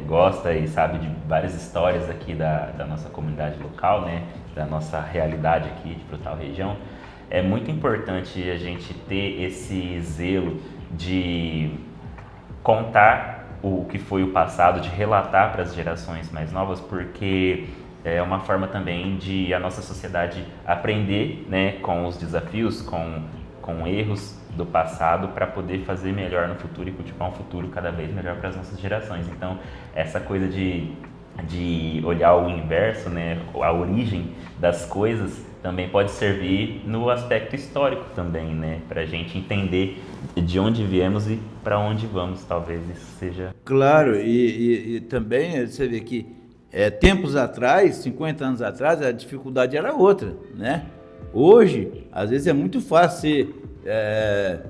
S1: gosta e sabe de várias histórias aqui da nossa comunidade local, né, da nossa realidade aqui de Frutal região, é muito importante a gente ter esse zelo de contar o que foi o passado, de relatar para as gerações mais novas, porque é uma forma também de a nossa sociedade aprender, né, com os desafios, com erros do passado, para poder fazer melhor no futuro e cultivar um futuro cada vez melhor para as nossas gerações. Então, essa coisa de olhar o inverso, né, a origem das coisas, também pode servir no aspecto histórico também, né, para a gente entender de onde viemos e para onde vamos, talvez isso seja...
S3: Claro, e também você vê que tempos atrás, 50 anos atrás, a dificuldade era outra, né? Hoje, às vezes é muito fácil você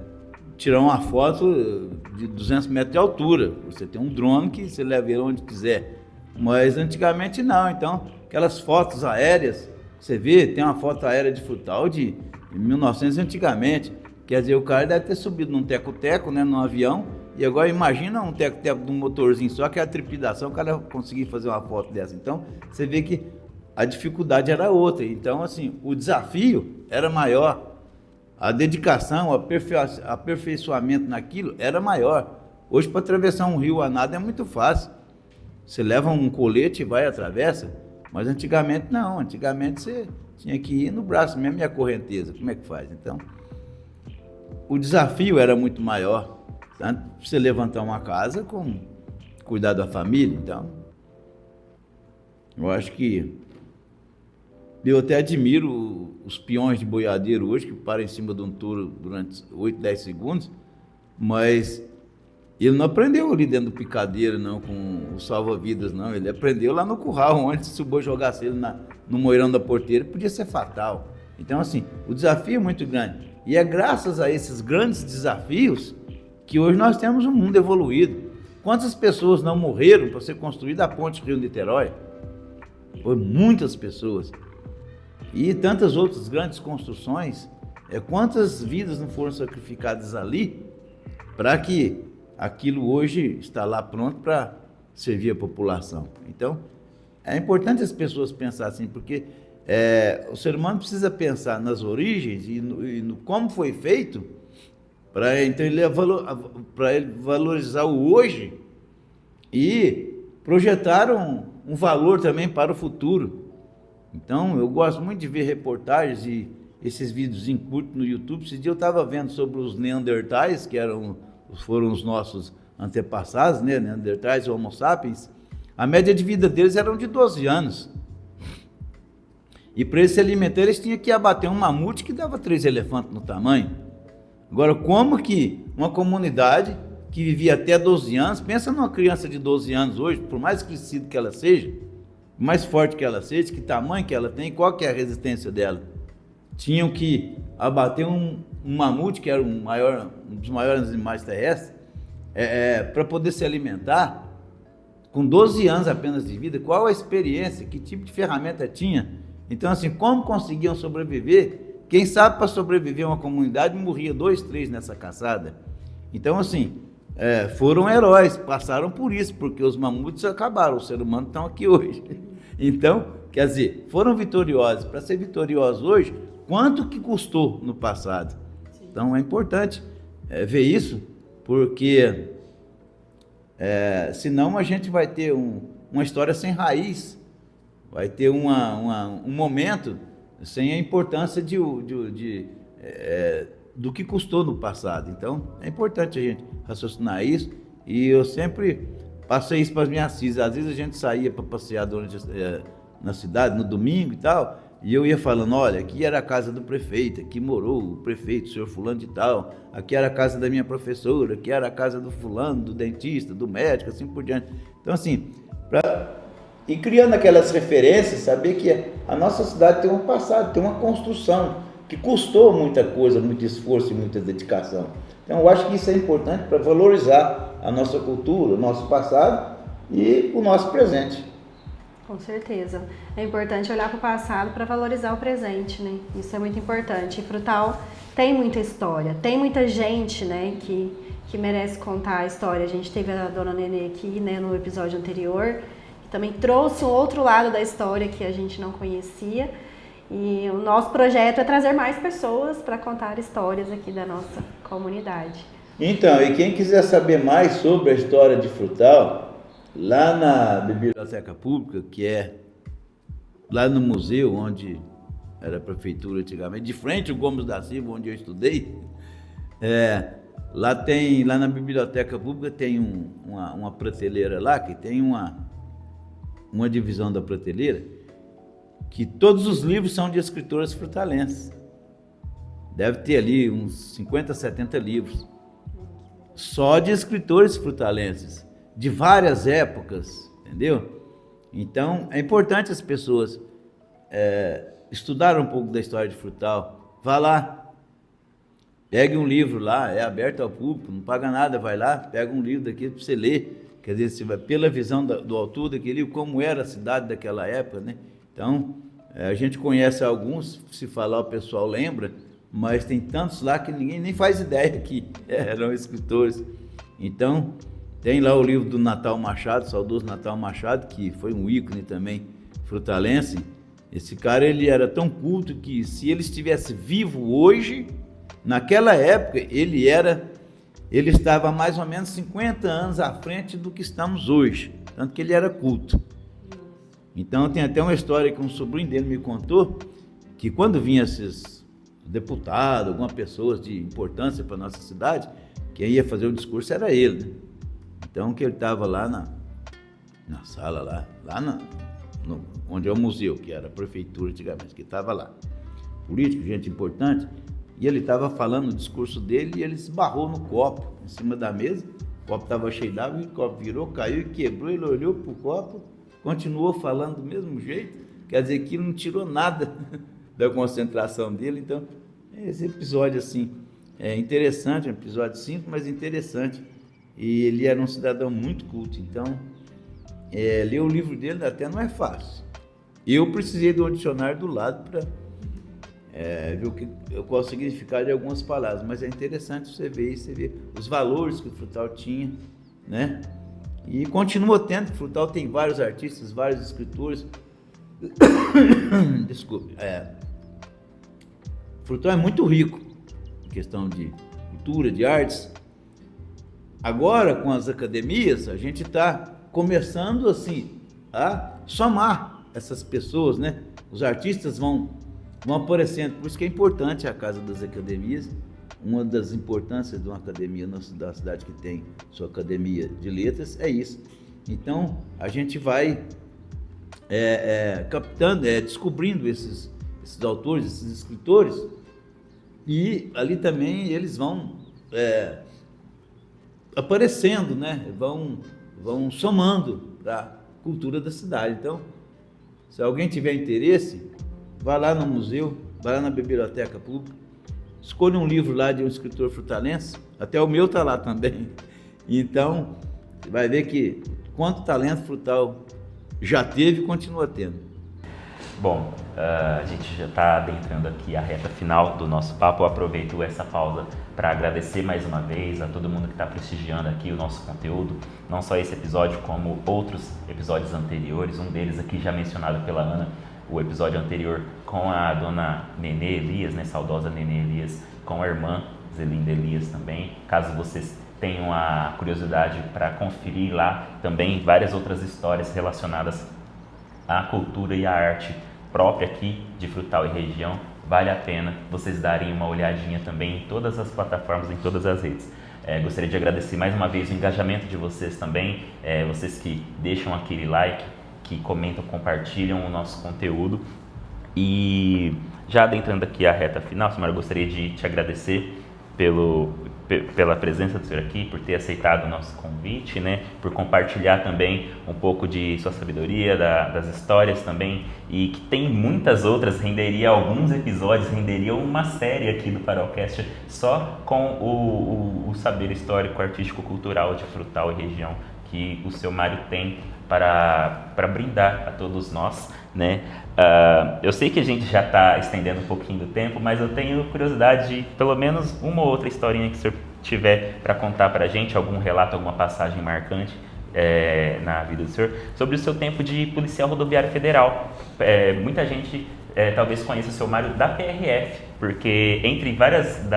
S3: tirar uma foto de 200 metros de altura. Você tem um drone que você leva ele onde quiser. Mas antigamente não. Então, aquelas fotos aéreas, você vê, tem uma foto aérea de Frutal de 1900 antigamente. Quer dizer, o cara deve ter subido num teco-teco, né, num avião. E agora imagina um teco-teco de um motorzinho só, que é a trepidação, o cara conseguir fazer uma foto dessa. Então, você vê que a dificuldade era outra. Então, assim, o desafio era maior. A dedicação, o aperfeiçoamento naquilo era maior. Hoje, para atravessar um rio a nado é muito fácil. Você leva um colete e vai e atravessa. Mas antigamente não. Antigamente você tinha que ir no braço mesmo e a correnteza. Como é que faz? Então, o desafio era muito maior. Tanto você levantar uma casa como cuidar da família. Então, eu acho que eu até admiro os peões de boiadeiro hoje, que param em cima de um touro durante 8, 10 segundos, mas ele não aprendeu ali dentro do picadeiro, não, com o salva-vidas, não. Ele aprendeu lá no curral, onde se o boi jogasse ele no moirão da porteira, podia ser fatal. Então, assim, o desafio é muito grande. E é graças a esses grandes desafios que hoje nós temos um mundo evoluído. Quantas pessoas não morreram para ser construída a ponte Rio-Niterói? Foi muitas pessoas. E tantas outras grandes construções. Quantas vidas não foram sacrificadas ali para que aquilo hoje está lá pronto para servir a população. Então, é importante as pessoas pensarem assim, porque o ser humano precisa pensar nas origens e no como foi feito para então ele valorizar o hoje e projetar um valor também para o futuro. Então, eu gosto muito de ver reportagens e esses vídeos em curto no YouTube. Esse dia eu estava vendo sobre os Neandertais, que foram os nossos antepassados, né? Neandertais e Homo sapiens. A média de vida deles era de 12 anos. E para eles se alimentar, eles tinham que abater um mamute que dava 3 elefantes no tamanho. Agora, como que uma comunidade que vivia até 12 anos, pensa numa criança de 12 anos hoje, por mais crescida que ela seja, mais forte que ela seja, que tamanho que ela tem, qual que é a resistência dela? Tinham que abater um mamute, que era um dos maiores animais terrestres, para poder se alimentar, com 12 anos apenas de vida. Qual a experiência, que tipo de ferramenta tinha? Então, assim, como conseguiam sobreviver? Quem sabe para sobreviver a uma comunidade morria 2, 3 nessa caçada. Então, assim, foram heróis, passaram por isso, porque os mamutes acabaram, os seres humanos estão aqui hoje. Então, quer dizer, foram vitoriosos. Para ser vitoriosos hoje, quanto que custou no passado? Então, é importante ver isso, porque senão a gente vai ter uma história sem raiz, vai ter um momento sem a importância do que custou no passado. Então, é importante a gente raciocinar isso, e eu sempre passei isso para as minhas filhas. Às vezes a gente saía para passear na cidade, no domingo e tal, e eu ia falando, olha, aqui era a casa do prefeito, aqui morou o prefeito, o senhor fulano de tal, aqui era a casa da minha professora, aqui era a casa do fulano, do dentista, do médico, assim por diante. Então, assim, e criando aquelas referências, saber que a nossa cidade tem um passado, tem uma construção, que custou muita coisa, muito esforço e muita dedicação. Então, eu acho que isso é importante para valorizar a nossa cultura, o nosso passado e o nosso presente.
S2: Com certeza. É importante olhar para o passado para valorizar o presente, né? Isso é muito importante. E Frutal tem muita história, tem muita gente, né, que merece contar a história. A gente teve a dona Nenê aqui, né, no episódio anterior, que também trouxe um outro lado da história que a gente não conhecia. E o nosso projeto é trazer mais pessoas para contar histórias aqui da nossa comunidade.
S3: Então, e quem quiser saber mais sobre a história de Frutal, lá na Biblioteca Pública, que é lá no museu, onde era a prefeitura antigamente, de frente ao Gomes da Silva, onde eu estudei, lá na Biblioteca Pública tem uma prateleira lá, que tem uma divisão da prateleira, que todos os livros são de escritores frutalenses. Deve ter ali uns 50, 70 livros. Só de escritores frutalenses, de várias épocas, entendeu? Então, é importante as pessoas estudarem um pouco da história de Frutal. Vá lá, pegue um livro lá, é aberto ao público, não paga nada, vai lá, pega um livro daqui para você ler. Quer dizer, você vai pela visão do autor daquele livro, como era a cidade daquela época, né? Então, a gente conhece alguns, se falar o pessoal lembra, mas tem tantos lá que ninguém nem faz ideia que eram escritores. Então, tem lá o livro do Natal Machado, saudoso Natal Machado, que foi um ícone também frutalense. Esse cara, ele era tão culto que, se ele estivesse vivo hoje, naquela época, ele estava mais ou menos 50 anos à frente do que estamos hoje, tanto que ele era culto. Então, tem até uma história que um sobrinho dele me contou, que quando vinha esses deputados, algumas pessoas de importância para a nossa cidade, quem ia fazer o discurso era ele, né? Então, que ele estava lá na sala, onde é o museu, que era a prefeitura antigamente, que estava lá. Político, gente importante, e ele estava falando o discurso dele e ele esbarrou no copo, em cima da mesa, o copo estava cheio d'água, e o copo virou, caiu e quebrou, ele olhou para o copo, continuou falando do mesmo jeito, quer dizer que não tirou nada da concentração dele. Então, esse episódio, assim, é interessante, um episódio simples, mas interessante. E ele era um cidadão muito culto, então, ler o livro dele até não é fácil. Eu precisei de um dicionário do lado para ver qual o significado de algumas palavras, mas é interessante você ver os valores que o Frutal tinha, né? E continua tendo. Frutal tem vários artistas, vários escritores. Desculpe. Frutal é muito rico em questão de cultura, de artes. Agora, com as academias, a gente está começando assim a somar essas pessoas, né? Os artistas vão aparecendo. Por isso que é importante a Casa das Academias. Uma das importâncias de uma academia da cidade que tem sua academia de letras é isso. Então, a gente vai captando, descobrindo esses autores, esses escritores, e ali também eles vão aparecendo, né? Vão somando para a cultura da cidade. Então, se alguém tiver interesse, vá lá no museu, vá lá na biblioteca pública, escolha um livro lá de um escritor frutalense, até o meu está lá também. Então, você vai ver que quanto talento Frutal já teve e continua tendo.
S1: Bom, a gente já está adentrando aqui a reta final do nosso papo. Eu aproveito essa pausa para agradecer mais uma vez a todo mundo que está prestigiando aqui o nosso conteúdo, não só esse episódio, como outros episódios anteriores, um deles aqui já mencionado pela Ana, o episódio anterior com a dona Nenê Elias, né, saudosa Nenê Elias, com a irmã Zelinda Elias também. Caso vocês tenham a curiosidade para conferir lá também várias outras histórias relacionadas à cultura e à arte própria aqui de Frutal e região, vale a pena vocês darem uma olhadinha também em todas as plataformas, em todas as redes. Gostaria de agradecer mais uma vez o engajamento de vocês também, vocês que deixam aquele like, que comentam, compartilham o nosso conteúdo. E já adentrando aqui a reta final, Samara, eu gostaria de te agradecer pela presença do senhor aqui, por ter aceitado o nosso convite, né? Por compartilhar também um pouco de sua sabedoria, das histórias também, e que tem muitas outras, renderia alguns episódios, renderia uma série aqui do Farolcast só com o saber histórico, artístico, cultural de Frutal e região que o seu Mário tem para brindar a todos nós, né? Eu sei que a gente já está estendendo um pouquinho do tempo, mas eu tenho curiosidade de pelo menos uma ou outra historinha que o senhor tiver para contar para a gente, algum relato, alguma passagem marcante na vida do senhor, sobre o seu tempo de policial rodoviário federal. Muita gente talvez conheça o seu Mário da PRF, porque entre várias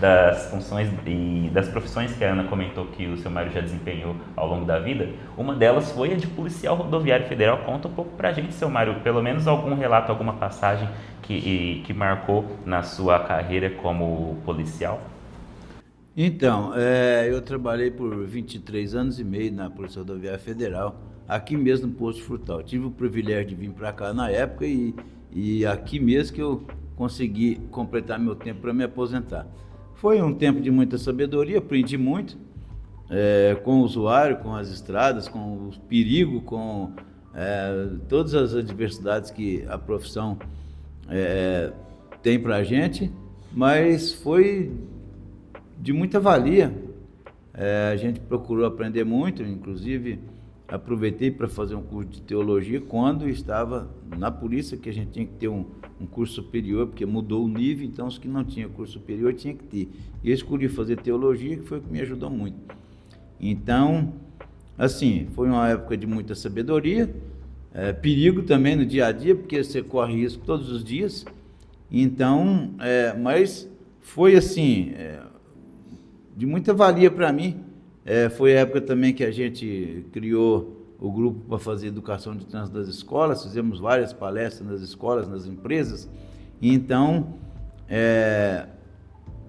S1: das funções e das profissões que a Ana comentou que o seu Mário já desempenhou ao longo da vida, uma delas foi a de policial rodoviário federal. Conta um pouco pra gente, seu Mário, pelo menos algum relato, alguma passagem que marcou na sua carreira como policial.
S3: Então, eu trabalhei por 23 anos e meio na Polícia Rodoviária Federal, aqui mesmo no posto de Frutal. Tive o privilégio de vir para cá na época e aqui mesmo que eu consegui completar meu tempo para me aposentar. Foi um tempo de muita sabedoria, aprendi muito com o usuário, com as estradas, com o perigo, com todas as adversidades que a profissão tem para a gente, mas foi de muita valia. A gente procurou aprender muito, inclusive aproveitei para fazer um curso de teologia quando estava na polícia, que a gente tinha que ter um curso superior, porque mudou o nível, então os que não tinham curso superior tinha que ter. E eu escolhi fazer teologia, que foi o que me ajudou muito. Então, assim, foi uma época de muita sabedoria, perigo também no dia a dia, porque você corre risco todos os dias. Então, mas foi assim, de muita valia para mim. Foi a época também que a gente criou o grupo para fazer educação de trânsito das escolas, fizemos várias palestras nas escolas, nas empresas. Então,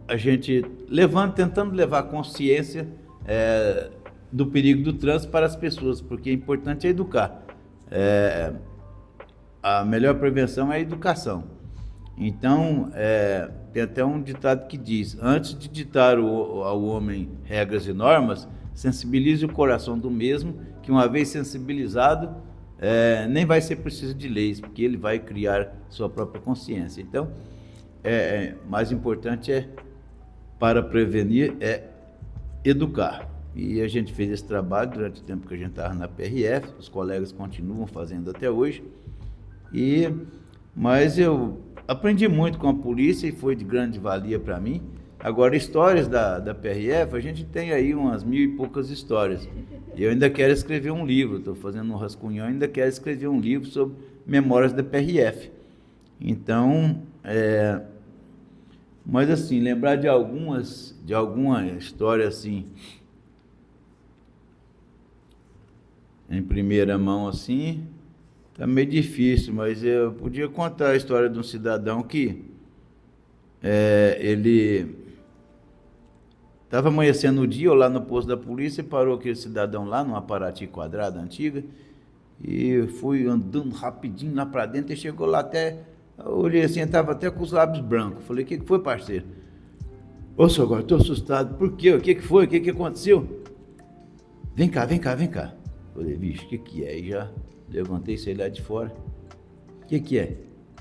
S3: a gente tentando levar consciência do perigo do trânsito para as pessoas, porque é importante educar. A melhor prevenção é a educação. Então, tem até um ditado que diz: antes de ditar ao homem regras e normas, sensibilize o coração do mesmo, que uma vez sensibilizado, nem vai ser preciso de leis, porque ele vai criar sua própria consciência. Então, mais importante para prevenir, educar. E a gente fez esse trabalho durante o tempo que a gente estava na PRF, os colegas continuam fazendo até hoje, mas eu aprendi muito com a polícia e foi de grande valia para mim. Agora, histórias da PRF, a gente tem aí umas 1000 e poucas histórias. Eu ainda quero escrever um livro, estou fazendo um rascunhão, ainda quero escrever um livro sobre memórias da PRF. Então, mas assim, lembrar de alguma história assim, em primeira mão assim, tá meio difícil, mas eu podia contar a história de um cidadão que ele estava amanhecendo o dia, eu lá no posto da polícia, parou aquele cidadão lá, numa Paraty quadrada antiga, e fui andando rapidinho lá para dentro, e chegou lá até, eu olhei assim, estava até com os lábios brancos. Falei, o que foi, parceiro? Ô, senhor, agora estou assustado. Por quê? O que foi? O que aconteceu? Vem cá. Falei, bicho, o que é? E já levantei, saí lá de fora. O que é?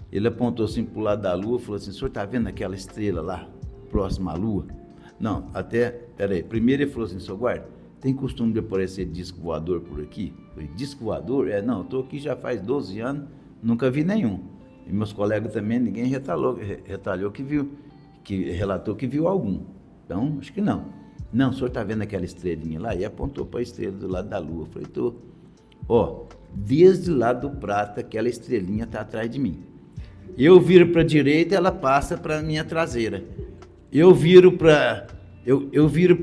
S3: Ele apontou assim para o lado da lua, falou assim, o senhor está vendo aquela estrela lá, próxima à lua? Não, peraí, primeiro ele falou assim, seu guarda, tem costume de aparecer disco voador por aqui? Eu falei, disco voador? Não, estou aqui já faz 12 anos, nunca vi nenhum. E meus colegas também, ninguém relatou que viu algum. Então, acho que não. Não, o senhor está vendo aquela estrelinha lá? E apontou para a estrela do lado da lua. Eu falei, tô. Desde lá do prata, aquela estrelinha está atrás de mim. Eu viro para a direita, ela passa para a minha traseira. Eu viro para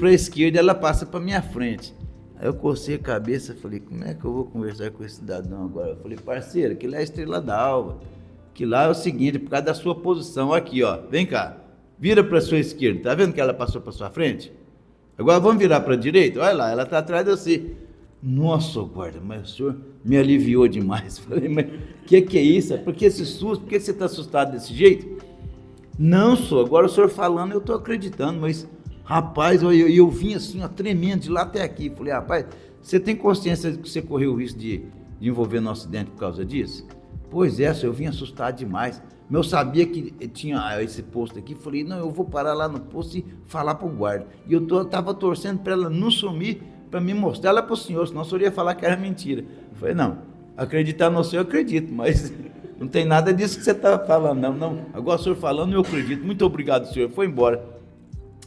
S3: a esquerda, ela passa para a minha frente. Aí eu cocei a cabeça, falei, como é que eu vou conversar com esse cidadão agora? Eu falei, parceiro, aquilo é a estrela d'alva. Que lá é o seguinte, por causa da sua posição aqui, vem cá, vira para a sua esquerda, tá vendo que ela passou para sua frente? Agora vamos virar para a direita, olha lá, ela está atrás de você. Nossa, guarda, mas o senhor me aliviou demais. Falei, mas o que é isso? Por que esse susto? Por que você está assustado desse jeito? Não, senhor, agora o senhor falando, eu estou acreditando, mas, rapaz, eu vim assim, tremendo de lá até aqui. Falei, rapaz, você tem consciência de que você correu o risco de envolver no acidente por causa disso? Pois é, senhor, eu vim assustado demais. Mas eu sabia que tinha esse posto aqui. Falei, não, eu vou parar lá no posto e falar para o guarda. E eu estava torcendo para ela não sumir, para me mostrar ela para o senhor, senão o senhor ia falar que era mentira. Eu falei, não, acreditar no senhor eu acredito, mas não tem nada disso que você estava falando, não. Agora o senhor falando eu acredito. Muito obrigado, senhor. Foi embora.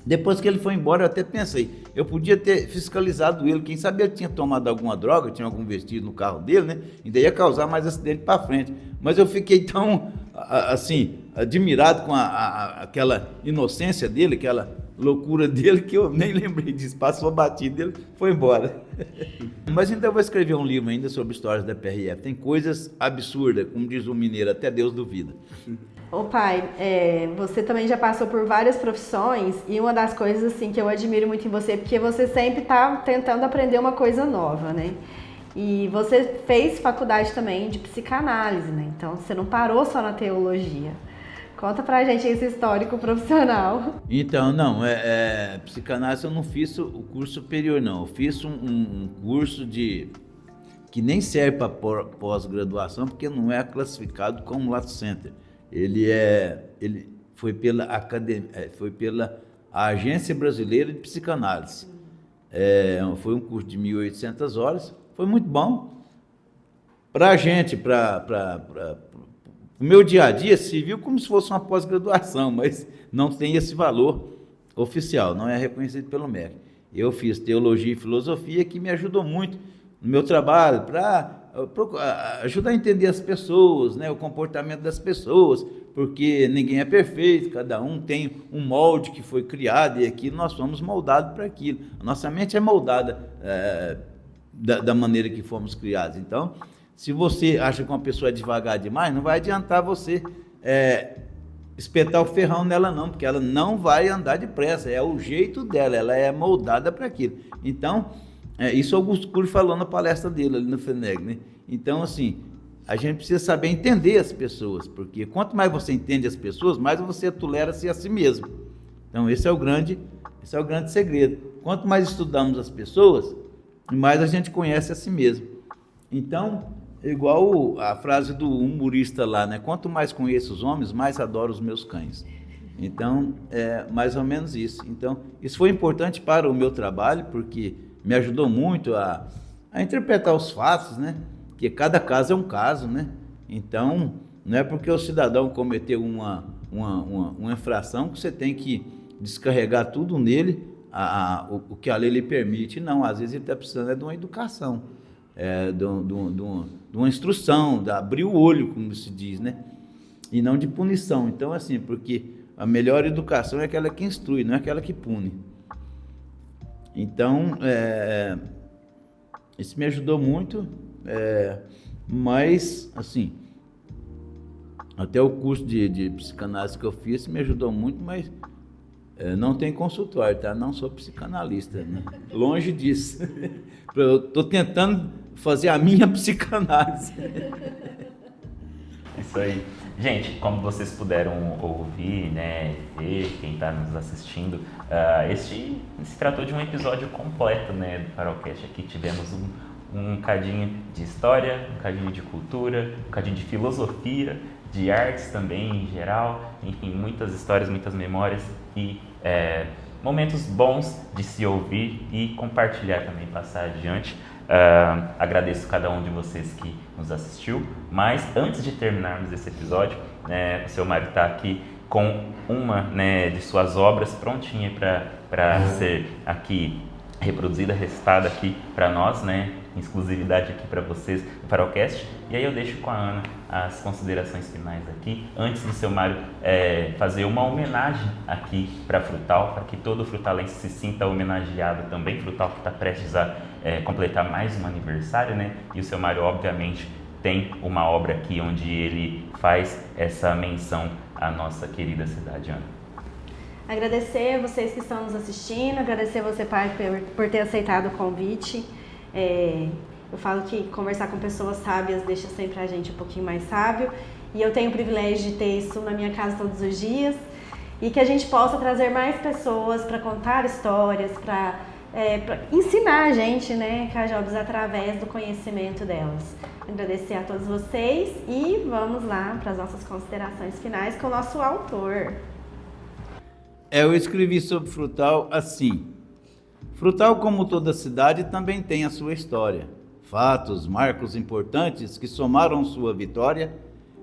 S3: Depois que ele foi embora, eu até pensei, eu podia ter fiscalizado ele, quem sabe ele tinha tomado alguma droga, tinha algum vestido no carro dele, né? Ainda ia causar mais acidente para frente. Mas eu fiquei tão, assim, admirado com aquela inocência dele, aquela loucura dele, que eu nem lembrei disso, passou batido dele, foi embora. Mas ainda vou escrever um livro ainda sobre histórias da PRF, tem coisas absurdas, como diz o mineiro, até Deus duvida.
S2: Ô pai, você também já passou por várias profissões e uma das coisas assim que eu admiro muito em você, porque você sempre está tentando aprender uma coisa nova, né? E você fez faculdade também de psicanálise, né? Então você não parou só na teologia. Conta pra gente esse histórico profissional.
S3: Então, não, psicanálise eu não fiz o curso superior, não. Eu fiz um curso que nem serve para pós-graduação, porque não é classificado como Lato Center. Ele foi pela Agência Brasileira de Psicanálise. Foi um curso de 1.800 horas, foi muito bom. Para a gente, para o meu dia a dia, se viu como se fosse uma pós-graduação, mas não tem esse valor oficial, não é reconhecido pelo MEC. Eu fiz teologia e filosofia, que me ajudou muito no meu trabalho, para ajudar a entender as pessoas, né, o comportamento das pessoas, porque ninguém é perfeito, cada um tem um molde que foi criado e aqui nós somos moldados para aquilo. A nossa mente é moldada da maneira que fomos criados. Então, se você acha que uma pessoa é devagar demais, não vai adiantar você espetar o ferrão nela não, porque ela não vai andar depressa, é o jeito dela, ela é moldada para aquilo. Então, isso Augusto Cury falou na palestra dele ali no FENEG, né? Então, assim, a gente precisa saber entender as pessoas, porque quanto mais você entende as pessoas, mais você tolera-se a si mesmo. Então, esse é o grande segredo. Quanto mais estudamos as pessoas, mais a gente conhece a si mesmo. Então, igual a frase do humorista lá, né? Quanto mais conheço os homens, mais adoro os meus cães. Então, é mais ou menos isso. Então, isso foi importante para o meu trabalho, porque me ajudou muito a interpretar os fatos, né? Que cada caso é um caso, né? Então, não é porque o cidadão cometeu uma infração que você tem que descarregar tudo nele, o que a lei lhe permite. Não, às vezes ele está precisando de uma educação, de uma instrução, de abrir o olho, como se diz, né? E não de punição. Então, assim, porque a melhor educação é aquela que instrui, não é aquela que pune. Então, isso me ajudou muito, mas, assim, até o curso de psicanálise que eu fiz me ajudou muito, mas não tem consultório, tá? Não sou psicanalista, né? Longe disso. Eu estou tentando fazer a minha psicanálise.
S1: Isso aí. Gente, como vocês puderam ouvir, né, ver, quem está nos assistindo, este se tratou de um episódio completo, né, do Farolcast. Aqui tivemos um cadinho de história, um cadinho de cultura, um cadinho de filosofia, de artes também em geral, enfim, muitas histórias, muitas memórias e momentos bons de se ouvir e compartilhar também, passar adiante. Agradeço cada um de vocês que nos assistiu, mas antes de terminarmos esse episódio, o seu Mário está aqui com uma, né, de suas obras prontinha para ser aqui reproduzida, recitada aqui para nós, né, em exclusividade aqui para vocês no Farolcast. E aí eu deixo com a Ana as considerações finais aqui, antes do seu Mário fazer uma homenagem aqui para Frutal, para que todo frutalense se sinta homenageado também. Frutal que está prestes a completar mais um aniversário, né? E o seu Mário, obviamente, tem uma obra aqui onde ele faz essa menção à nossa querida cidade, Ana.
S2: Agradecer a vocês que estão nos assistindo, agradecer você, pai, por ter aceitado o convite. Eu falo que conversar com pessoas sábias deixa sempre a gente um pouquinho mais sábio, e eu tenho o privilégio de ter isso na minha casa todos os dias, e que a gente possa trazer mais pessoas para contar histórias, para ensinar a gente, né, Cajobas, através do conhecimento delas. Agradecer a todos vocês e vamos lá para as nossas considerações finais com o nosso autor.
S3: Eu escrevi sobre Frutal assim: Frutal, como toda cidade, também tem a sua história, fatos, marcos importantes que somaram sua vitória,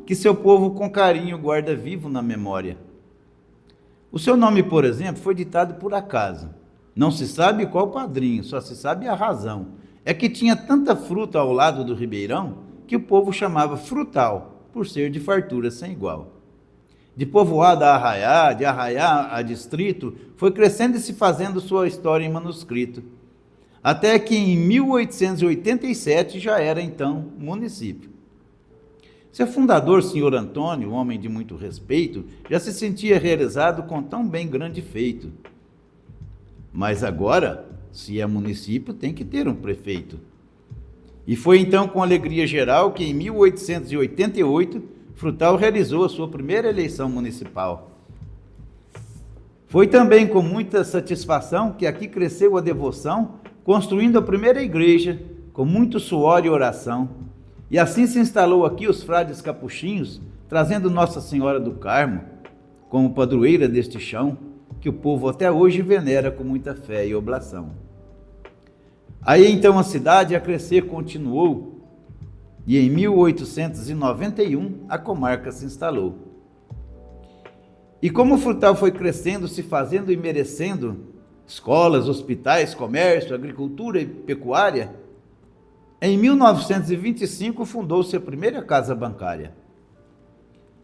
S3: que seu povo com carinho guarda vivo na memória. O seu nome, por exemplo, foi ditado por acaso. Não se sabe qual padrinho, só se sabe a razão. É que tinha tanta fruta ao lado do ribeirão que o povo chamava Frutal, por ser de fartura sem igual. De povoado a arraiá, de arraiá a distrito, foi crescendo e se fazendo sua história em manuscrito. Até que em 1887 já era então município. Seu fundador, senhor Antônio, homem de muito respeito, já se sentia realizado com tão bem grande feito. Mas agora, se é município, tem que ter um prefeito. E foi então com alegria geral que em 1888 Frutal realizou a sua primeira eleição municipal. Foi também com muita satisfação que aqui cresceu a devoção, construindo a primeira igreja, com muito suor e oração. E assim se instalou aqui os frades capuchinhos, trazendo Nossa Senhora do Carmo, como padroeira deste chão, que o povo até hoje venera com muita fé e oblação. Aí então a cidade a crescer continuou, e em 1891 a comarca se instalou. E como o Frutal foi crescendo, se fazendo e merecendo escolas, hospitais, comércio, agricultura e pecuária, em 1925 fundou-se a primeira casa bancária.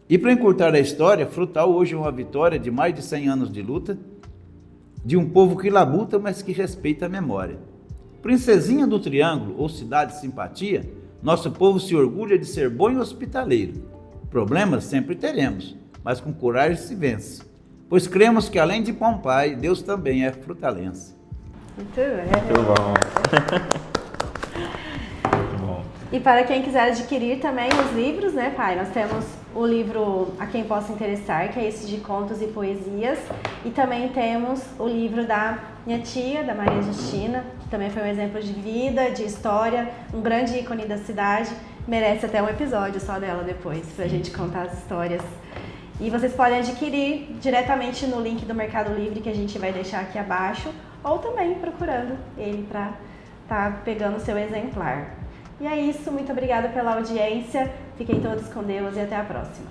S3: E para encurtar a história, Frutal hoje é uma vitória de mais de 100 anos de luta, de um povo que labuta, mas que respeita a memória. Princesinha do Triângulo, ou cidade de simpatia, nosso povo se orgulha de ser bom e hospitaleiro. Problemas sempre teremos, mas com coragem se vence, pois cremos que além de bom pai, Deus também é frutalense.
S2: Muito bem.
S1: Muito bom. Muito bom.
S2: E para quem quiser adquirir também os livros, né, pai? Nós temos o livro A Quem Possa Interessar, que é esse de contos e poesias. E também temos o livro da minha tia, da Maria Justina, que também foi um exemplo de vida, de história, um grande ícone da cidade, merece até um episódio só dela depois, pra gente contar as histórias. E vocês podem adquirir diretamente no link do Mercado Livre que a gente vai deixar aqui abaixo, ou também procurando ele para estar pegando o seu exemplar. E é isso, muito obrigada pela audiência, fiquem todos com Deus e até a próxima.